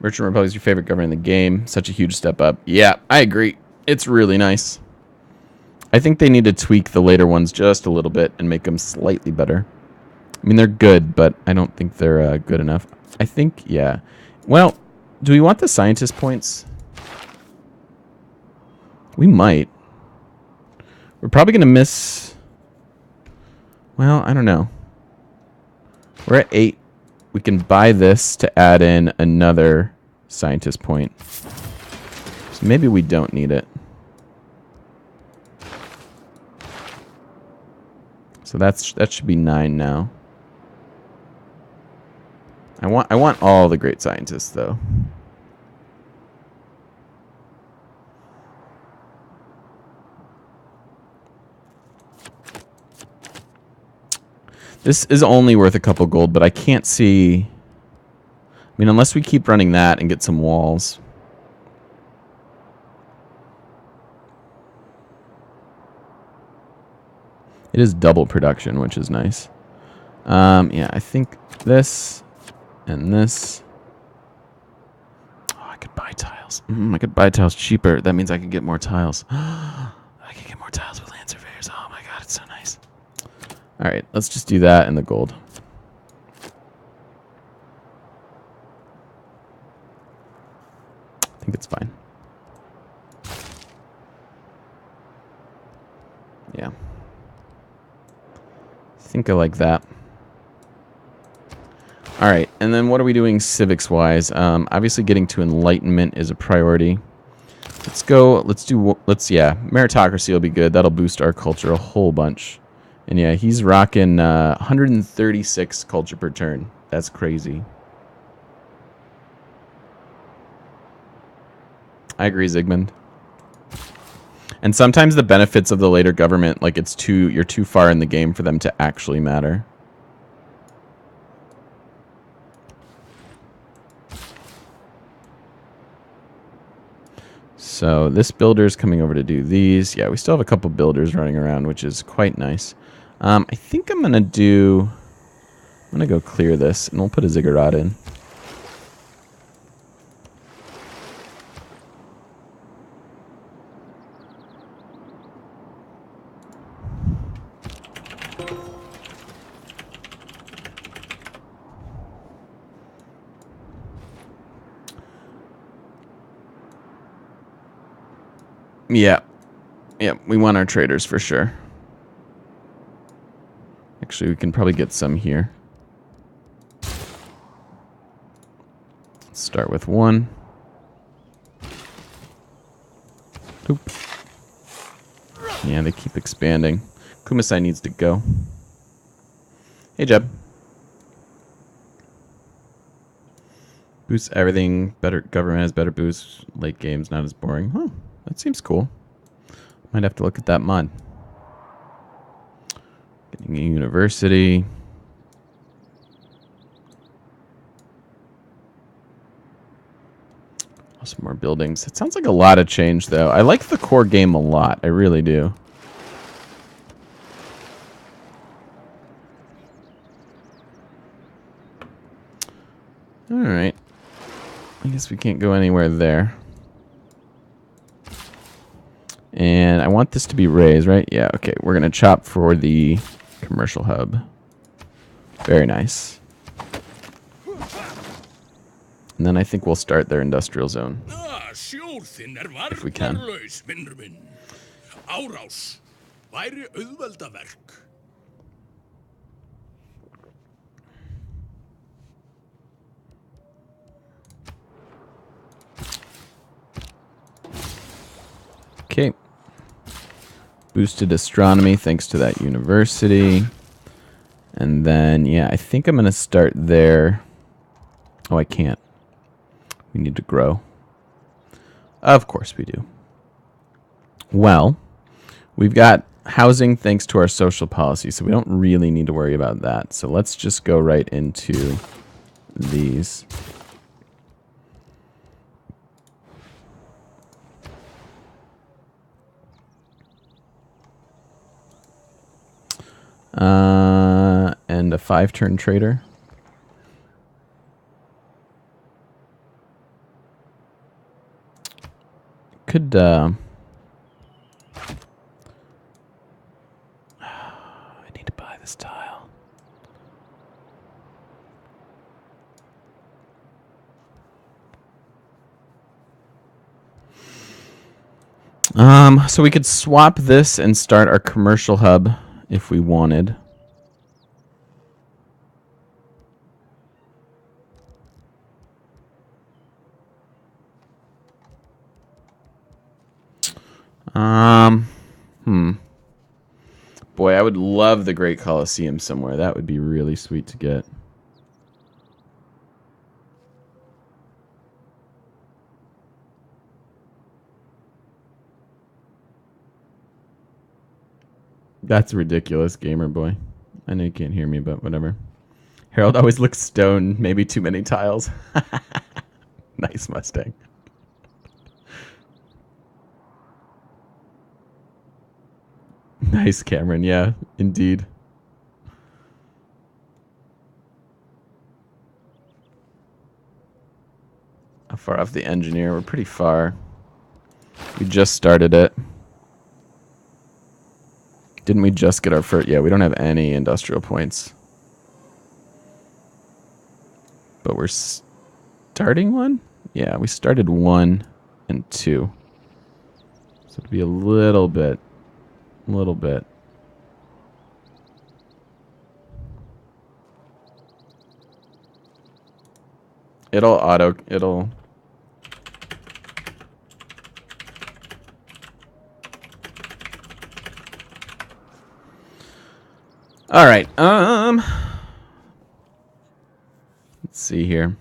Merchant Republic is your favorite government in the game. Such a huge step up. Yeah, I agree. It's really nice. I think they need to tweak the later ones just a little bit and make them slightly better. I mean, they're good, but I don't think they're good enough. I think, yeah. Well, do we want the scientist points? We might. We're probably going to miss... Well, I don't know. We're at 8. We can buy this to add in another scientist point. So maybe we don't need it. So that should be 9 now. I want all the great scientists though. This is only worth a couple gold, but I can't see... I mean, unless we keep running that and get some walls. It is double production, which is nice. Yeah, I think this and this. Oh, I could buy tiles. I could buy tiles cheaper. That means I could get more tiles. I could get more tiles with land surveyors. Oh my god, it's so nice. All right, let's just do that in the gold. I think it's fine. Yeah. I think I like that. All right, and then what are we doing civics-wise? Obviously, getting to enlightenment is a priority. Yeah, meritocracy will be good. That'll boost our culture a whole bunch. And yeah, he's rocking 136 culture per turn. That's crazy. I agree, Zygmunt. And sometimes the benefits of the later government, like you're too far in the game for them to actually matter. So this builder's coming over to do these. Yeah, we still have a couple builders running around, which is quite nice. I think I'm gonna go clear this, and we'll put a ziggurat in. Yeah. Yeah, we want our traders for sure. Actually, we can probably get some here. Let's start with 1. Oop. Yeah, they keep expanding. Kumasai needs to go. Hey, Jeb. Boosts everything. Better government has better boosts. Late game's not as boring. Huh. That seems cool. Might have to look at that mod. Getting a university. Some more buildings. It sounds like a lot of change, though. I like the core game a lot. I really do. Alright. I guess we can't go anywhere there. And I want this to be raised, right? Yeah, okay. We're going to chop for the commercial hub. Very nice. And then I think we'll start their industrial zone. If we can. Okay. Boosted astronomy thanks to that university. And then, yeah, I think I'm going to start there. Oh, I can't. We need to grow. Of course we do. Well, we've got housing thanks to our social policy, so we don't really need to worry about that. So let's just go right into these. And a 5-turn trader. Could, I need to buy this tile. So we could swap this and start our commercial hub if we wanted. Boy, I would love the Great Colosseum somewhere. That would be really sweet to get. That's ridiculous, gamer boy. I know you can't hear me, but whatever. Harold always looks stoned. Maybe too many tiles. Nice Mustang. Nice, Cameron. Yeah, indeed. How far off the engineer? We're pretty far. We just started it. Didn't we just get our first? Yeah, we don't have any industrial points. But we're starting one? Yeah, we started 1 and 2. So it'd be a little bit. It'll All right. Let's see here.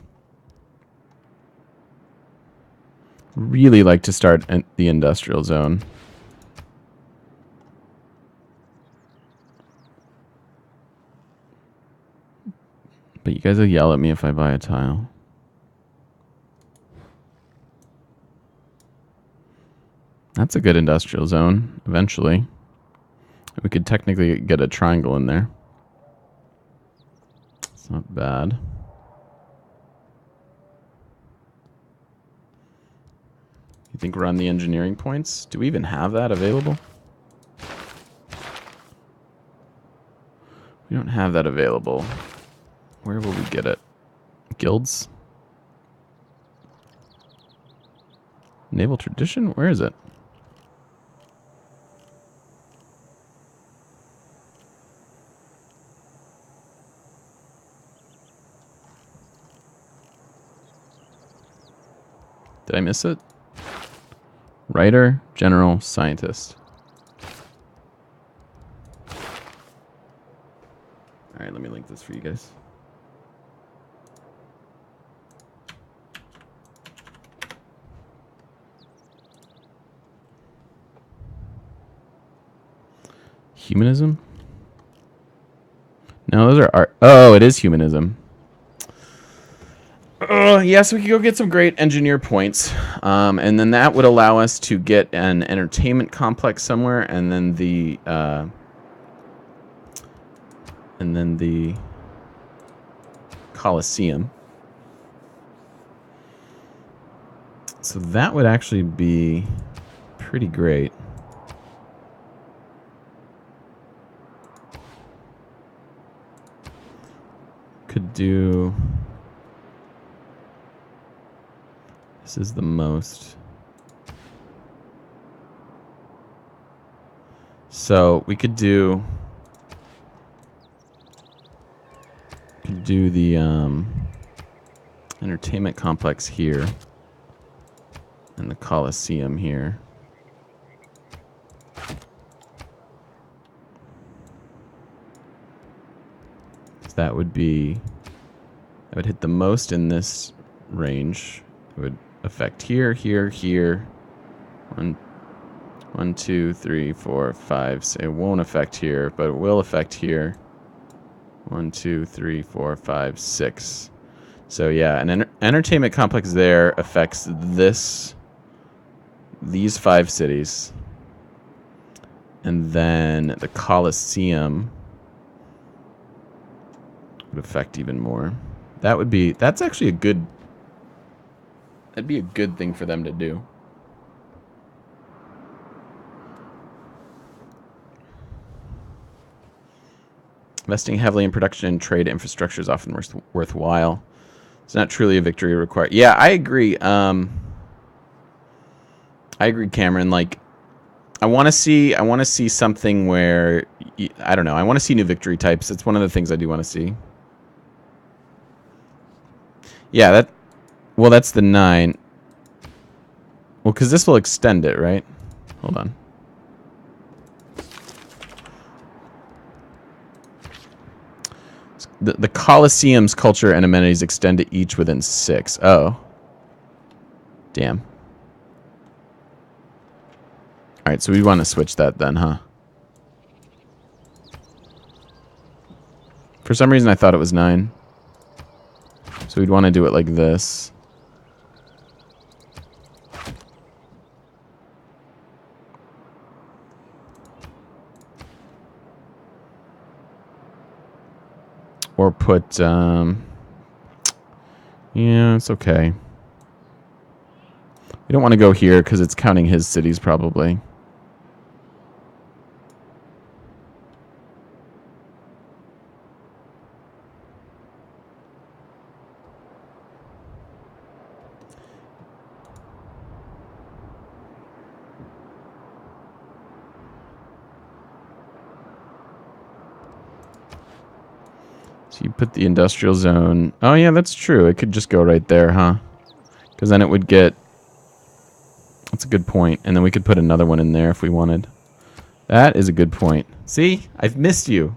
Really like to start the industrial zone. But you guys will yell at me if I buy a tile. That's a good industrial zone, eventually. We could technically get a triangle in there. It's not bad. You think we're on the engineering points? Do we even have that available? We don't have that available. Where will we get it? Guilds? Naval Tradition? Where is it? Did I miss it? Writer, General, Scientist. Alright, let me link this for you guys. humanism? No, those are art. Oh, it is humanism. Yeah, so we could go get some great engineer points. And then that would allow us to get an entertainment complex somewhere, and then the Colosseum. So that would actually be pretty great. Could do... This is the most. So we could do the entertainment complex here and the Colosseum here. So that would hit the most in this range. It would affect here, here, here. 1, 2, 3, 4, 5. So it won't affect here, but it will affect here. 1, 2, 3, 4, 5, 6. So yeah, an entertainment complex there affects these 5 cities. And then the Colosseum would affect even more. That's actually that'd be a good thing for them to do. Investing heavily in production and trade infrastructure is often worthwhile. It's not truly a victory required. Yeah, I agree. I agree, Cameron. Like, I want to see something where I don't know. I want to see new victory types. It's one of the things I do want to see. Yeah, well, that's the 9. Well, because this will extend it, right? Hold on. The Colosseum's culture and amenities extend to each within 6. Oh. Damn. Alright, so we want to switch that then, huh? For some reason I thought it was 9. So we'd want to do it like this. Or put, yeah, it's okay. We don't want to go here because it's counting his cities probably. So you put the industrial zone. Oh, yeah, that's true. It could just go right there, huh? Because then it would get... That's a good point. And then we could put another one in there if we wanted. That is a good point. See? I've missed you,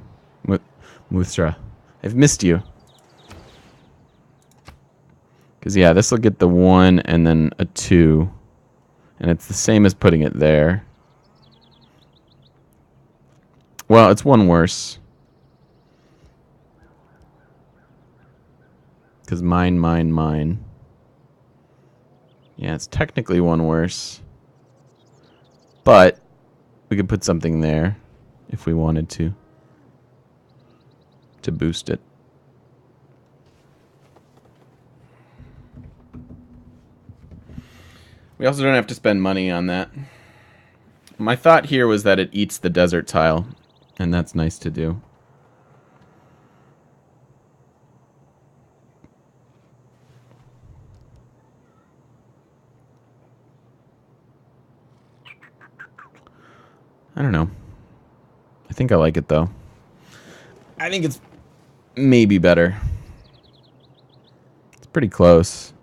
Muthra. I've missed you. Because, yeah, this will get the 1 and then a 2. And it's the same as putting it there. Well, it's 1 worse. Because mine. Yeah, it's technically 1 worse. But we could put something there if we wanted to boost it. We also don't have to spend money on that. My thought here was that it eats the desert tile, and that's nice to do. I don't know. I think I like it, though. I think it's maybe better. It's pretty close.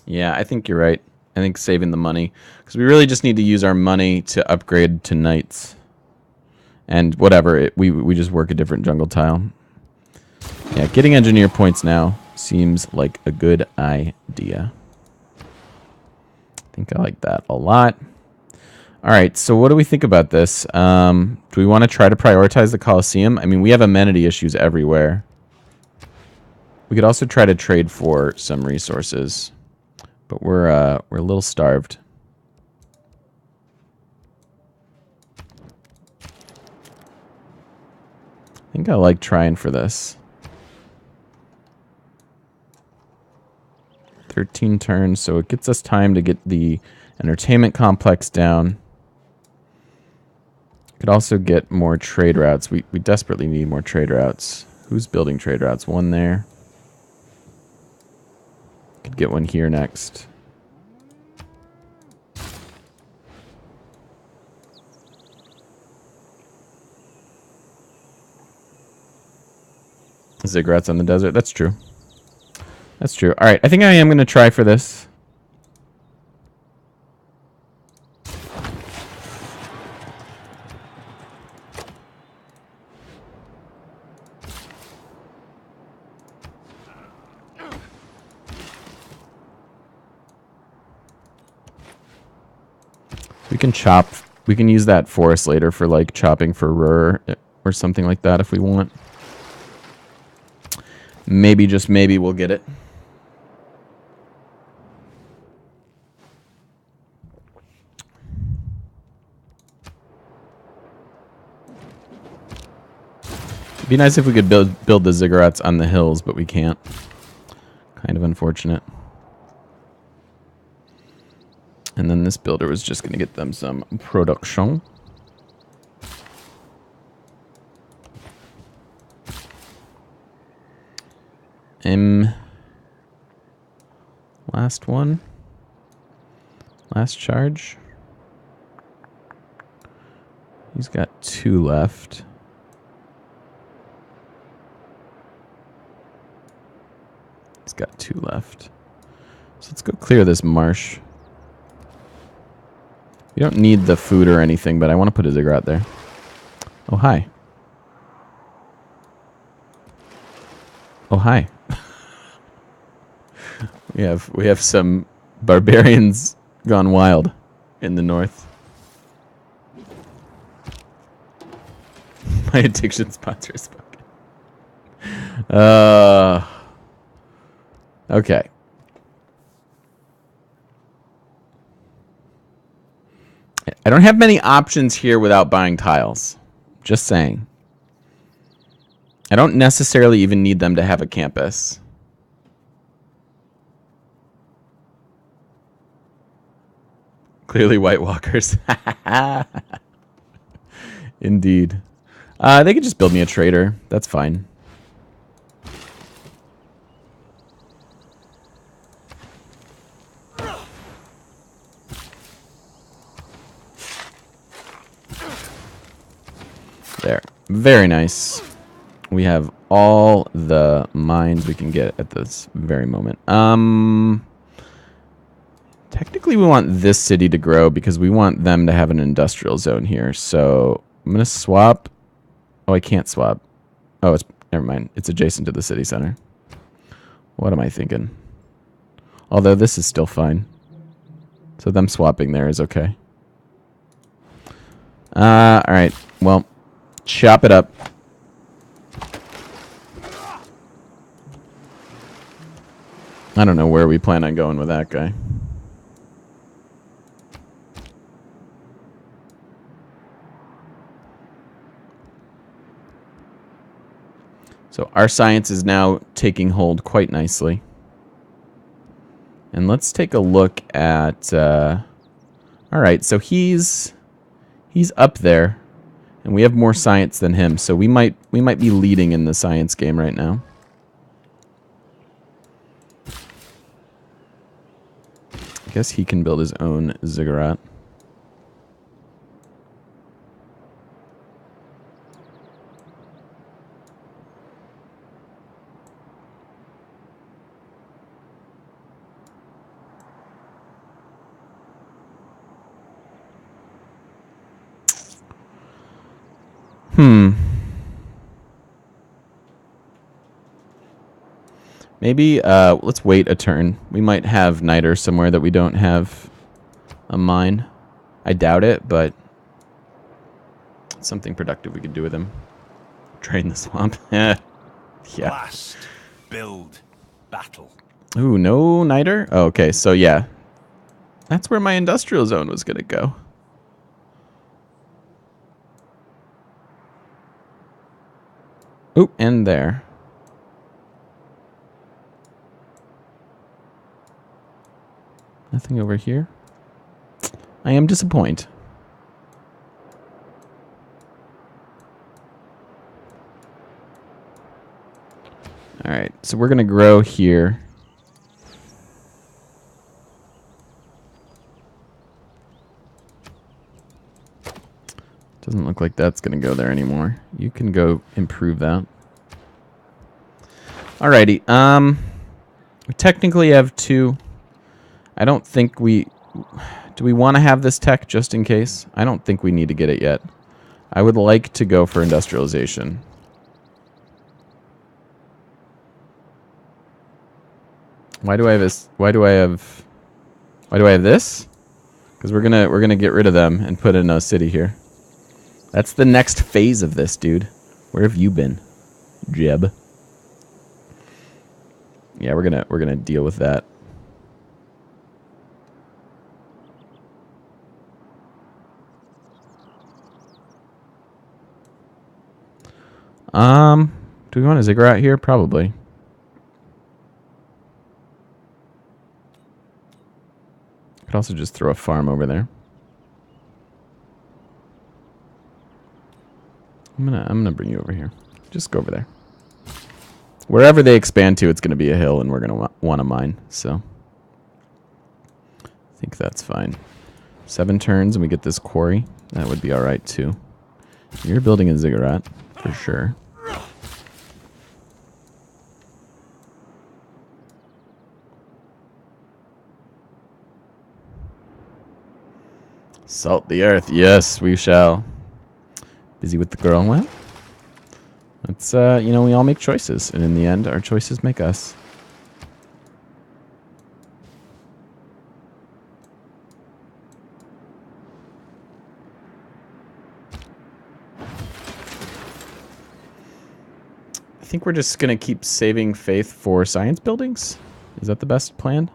Yeah, I think you're right. I think saving the money. Because we really just need to use our money to upgrade to knights. And whatever, we just work a different jungle tile. Yeah, getting engineer points now seems like a good idea. I think I like that a lot. All right, so what do we think about this? Do we want to try to prioritize the Colosseum? I mean, we have amenity issues everywhere. We could also try to trade for some resources, but we're a little starved. I think I like trying for this. 13 turns, so it gets us time to get the entertainment complex down. Could also get more trade routes. We desperately need more trade routes. Who's building trade routes? One there. Could get one here next. Ziggurats on the desert. That's true. That's true. All right, I think I am going to try for this. We can chop. We can use that forest later for like chopping for Ruhr or something like that if we want. Maybe, just maybe, we'll get it. It'd be nice if we could build the ziggurats on the hills, but we can't. Kind of unfortunate. And then this builder was just going to get them some production. Last one. Last charge. He's got 2 left. He's got 2 left. So let's go clear this marsh. We don't need the food or anything, but I want to put a ziggurat there. Oh, hi. Oh, hi. We have some barbarians gone wild in the north. My addiction sponsor has spoken. Okay. I don't have many options here without buying tiles. Just saying. I don't necessarily even need them to have a campus. Clearly White Walkers. Indeed. They could just build me a trader. That's fine. There. Very nice. We have all the mines we can get at this very moment. Technically, we want this city to grow because we want them to have an industrial zone here. So I'm going to swap. Oh, I can't swap. Oh, never mind. It's adjacent to the city center. What am I thinking? Although this is still fine. So them swapping there is okay. All right. Well, chop it up. I don't know where we plan on going with that guy. So our science is now taking hold quite nicely. And let's take a look at... all right, so he's up there. And we have more science than him, so we might be leading in the science game right now. I guess he can build his own ziggurat. Maybe let's wait a turn. We might have Niter somewhere that we don't have a mine. I doubt it, but something productive we could do with him. Drain the swamp. Yeah. Blast, build, battle. Ooh, no Niter? Oh, okay, so yeah. That's where my industrial zone was going to go. Oop, and there. Nothing over here. I am disappointed. Alright, so we're going to grow here. Doesn't look like that's going to go there anymore. You can go improve that. Alrighty, we technically have 2. I don't think we... Do we want to have this tech just in case? I don't think we need to get it yet. I would like to go for industrialization. Why do I have this? Why do I have this? Because we're gonna get rid of them and put in a city here. That's the next phase of this, dude. Where have you been, Jeb? Yeah, we're gonna deal with that. Do we want a ziggurat here? Probably. Could also just throw a farm over there. I'm gonna bring you over here. Just go over there. Wherever they expand to, it's gonna be a hill, and we're gonna want to mine. So I think that's fine. 7 turns, and we get this quarry. That would be all right too. You're building a ziggurat for sure. Salt the earth. Yes, we shall. Busy with the girl. Well, it's, you know, we all make choices. And in the end, our choices make us. I think we're just going to keep saving faith for science buildings. Is that the best plan?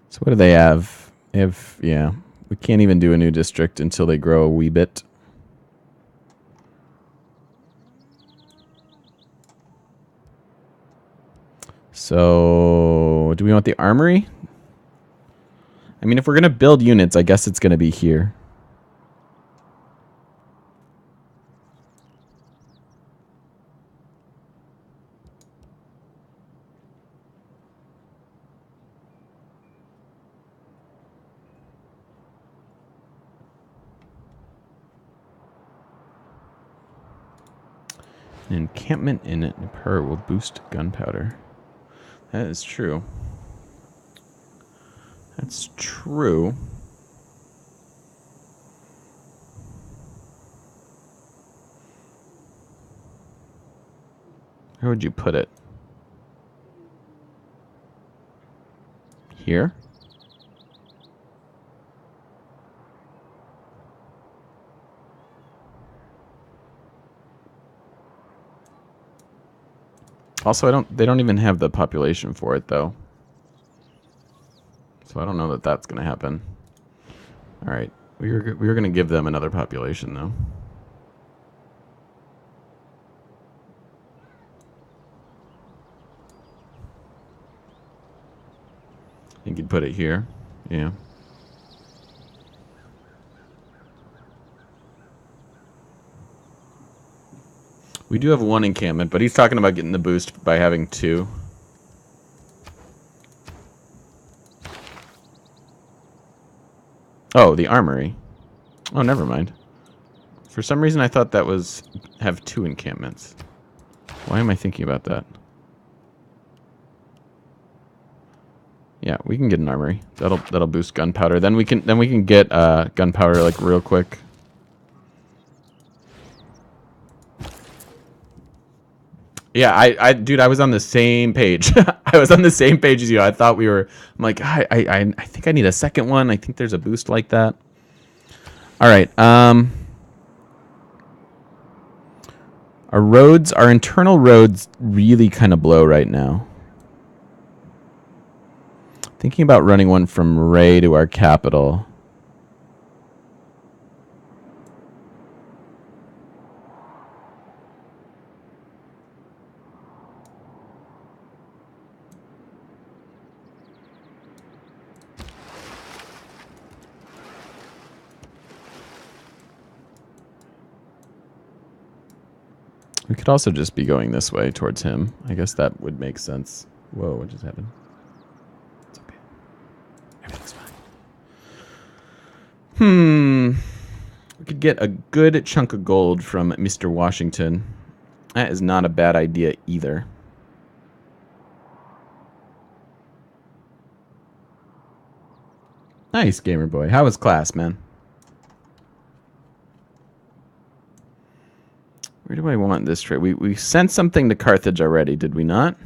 So what do they have? They have, yeah, we can't even do a new district until they grow a wee bit. So, do we want the armory? I mean, if we're going to build units, I guess it's going to be here. An encampment in Per will boost gunpowder. That is true. That's true. Where would you put it? Here? Also, they don't even have the population for it, though. So I don't know that that's going to happen. All right. We were going to give them another population, though. I think you'd put it here. Yeah. We do have 1 encampment, but he's talking about getting the boost by having 2. Oh, the armory. Oh, never mind. For some reason, I thought that was have 2 encampments. Why am I thinking about that? Yeah, we can get an armory. That'll boost gunpowder. Then we can get gunpowder like real quick. Yeah, dude, I was on the same page. I was on the same page as you. I thought we were. I'm like, I think I need a second one. I think there's a boost like that. All right. Our roads, our internal roads, really kind of blow right now. Thinking about running one from Ray to our capital. We could also just be going this way towards him. I guess that would make sense. Whoa, what just happened? It's okay. Everything's fine. We could get a good chunk of gold from Mr. Washington. That is not a bad idea either. Nice, Gamer Boy. How was class, man? Where do I want this trade? We sent something to Carthage already, did we not?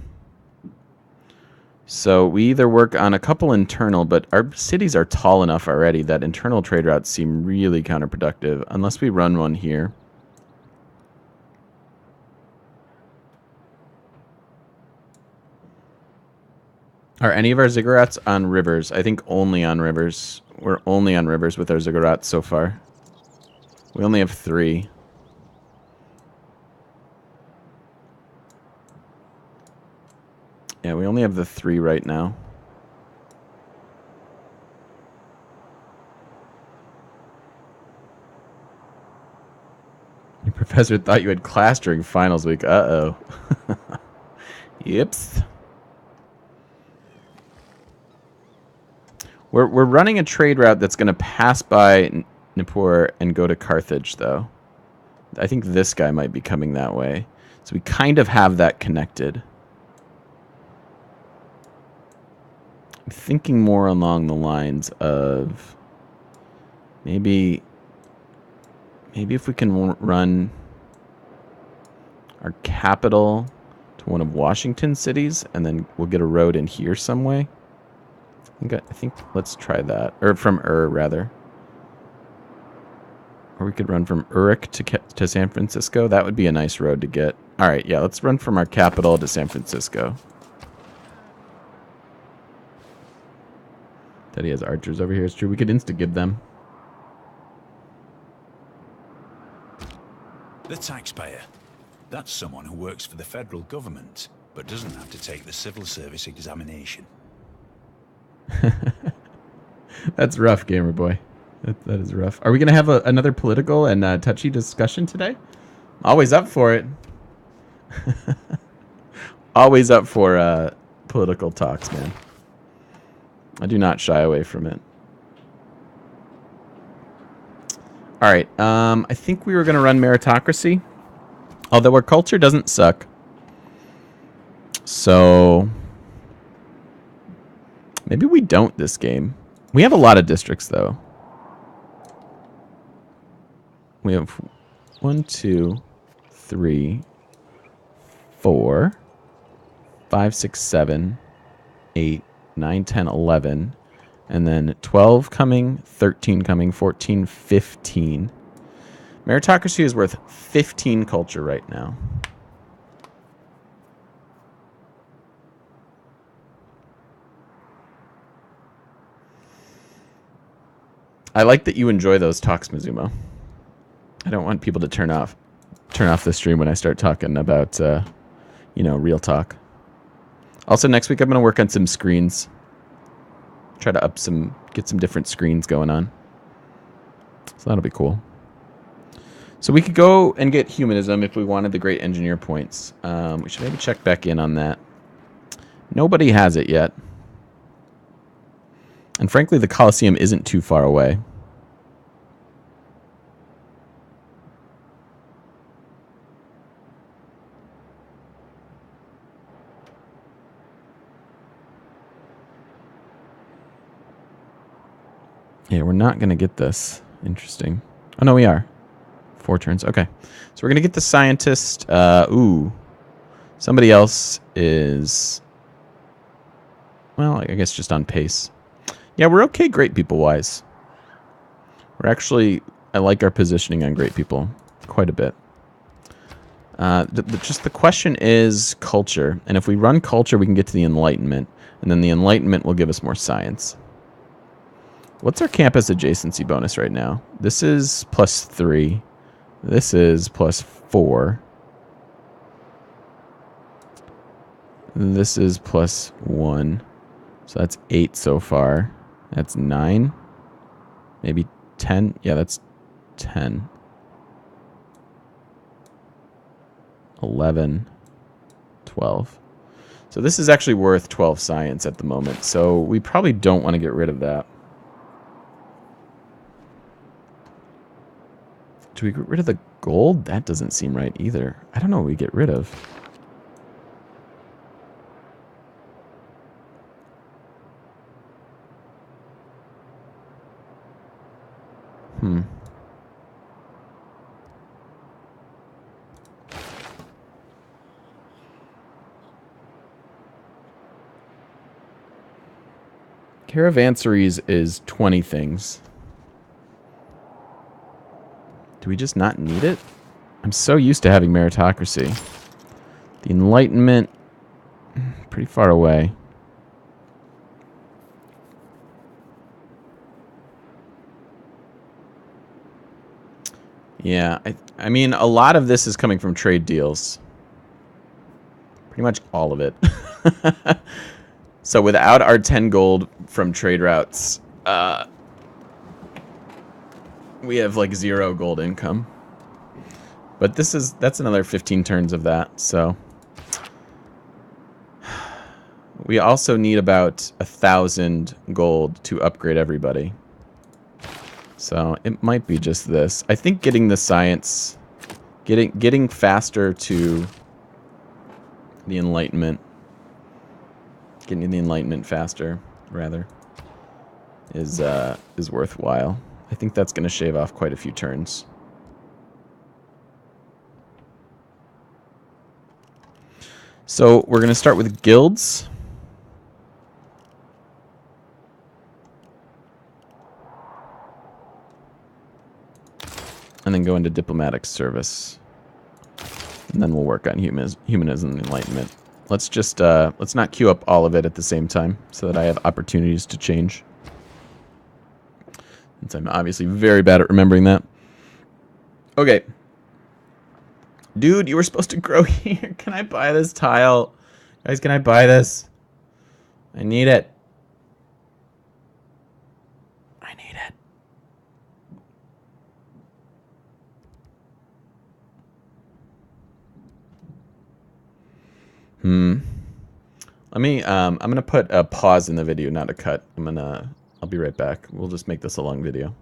So we either work on a couple internal, but our cities are tall enough already that internal trade routes seem really counterproductive, unless we run one here. Are any of our ziggurats on rivers? I think only on rivers. We're only on rivers with our ziggurats so far. We only have 3. Yeah, we only have the 3 right now. Your professor thought you had class during finals week. Uh-oh. Yips. We're running a trade route that's going to pass by Nippur and go to Carthage, though. I think this guy might be coming that way. So we kind of have that connected. I'm thinking more along the lines of maybe if we can run our capital to one of Washington's cities, and then we'll get a road in here some way. I think let's try that. Or from rather. Or we could run from Uruk to San Francisco. That would be a nice road to get. All right, yeah, let's run from our capital to San Francisco. That he has archers over here is true. We could insta-give them. The taxpayer. That's someone who works for the federal government, but doesn't have to take the civil service examination. That's rough, Gamer Boy. That is rough. Are we going to have another political and touchy discussion today? Always up for it. Always up for political talks, man. I do not shy away from it. All right. I think we were going to run meritocracy. Although our culture doesn't suck. So maybe we don't this game. We have a lot of districts, though. We have 1, 2, 3, 4, 5, 6, 7, 8, 9, 10, 11. And then 12 coming, 13 coming, 14, 15. Meritocracy is worth 15 culture right now. I like that you enjoy those talks, Mizumo. I don't want people to turn off the stream when I start talking about, you know, real talk. Also, next week I'm going to work on some screens. Try to get some different screens going on. So that'll be cool. So we could go and get humanism if we wanted the great engineer points. We should maybe check back in on that. Nobody has it yet. And frankly, the Colosseum isn't too far away. Yeah, we're not going to get this. Interesting. Oh, no, we are. 4 turns. Okay. So we're going to get the scientist. Ooh. Somebody else is... Well, I guess just on pace. Yeah, we're okay great people-wise. We're actually... I like our positioning on great people quite a bit. Just the question is culture. And if we run culture, we can get to the Enlightenment. And then the Enlightenment will give us more science. What's our campus adjacency bonus right now? This is +3. This is +4. This is +1. So that's 8 so far. That's 9. Maybe 10. Yeah, that's 10. 11. 12. So this is actually worth 12 science at the moment. So we probably don't want to get rid of that. Do we get rid of the gold? That doesn't seem right either. I don't know what we get rid of. Caravanseries is 20 things. Do we just not need it? I'm so used to having meritocracy. The Enlightenment, pretty far away. Yeah, I mean, a lot of this is coming from trade deals. Pretty much all of it. So without our 10 gold from trade routes, we have like 0 gold income. But that's another 15 turns of that, so. We also need about 1,000 gold to upgrade everybody. So it might be just this. I think getting the science, getting faster to the Enlightenment, getting the Enlightenment faster, rather, is worthwhile. I think that's going to shave off quite a few turns. So we're going to start with guilds. And then go into diplomatic service. And then we'll work on humanism and enlightenment. Let's just, let's not queue up all of it at the same time so that I have opportunities to change. Since I'm obviously very bad at remembering that. Okay. Dude, you were supposed to grow here. Can I buy this tile? Guys, can I buy this? I need it. I need it. Let me, I'm gonna put a pause in the video, not a cut. I'll be right back. We'll just make this a long video.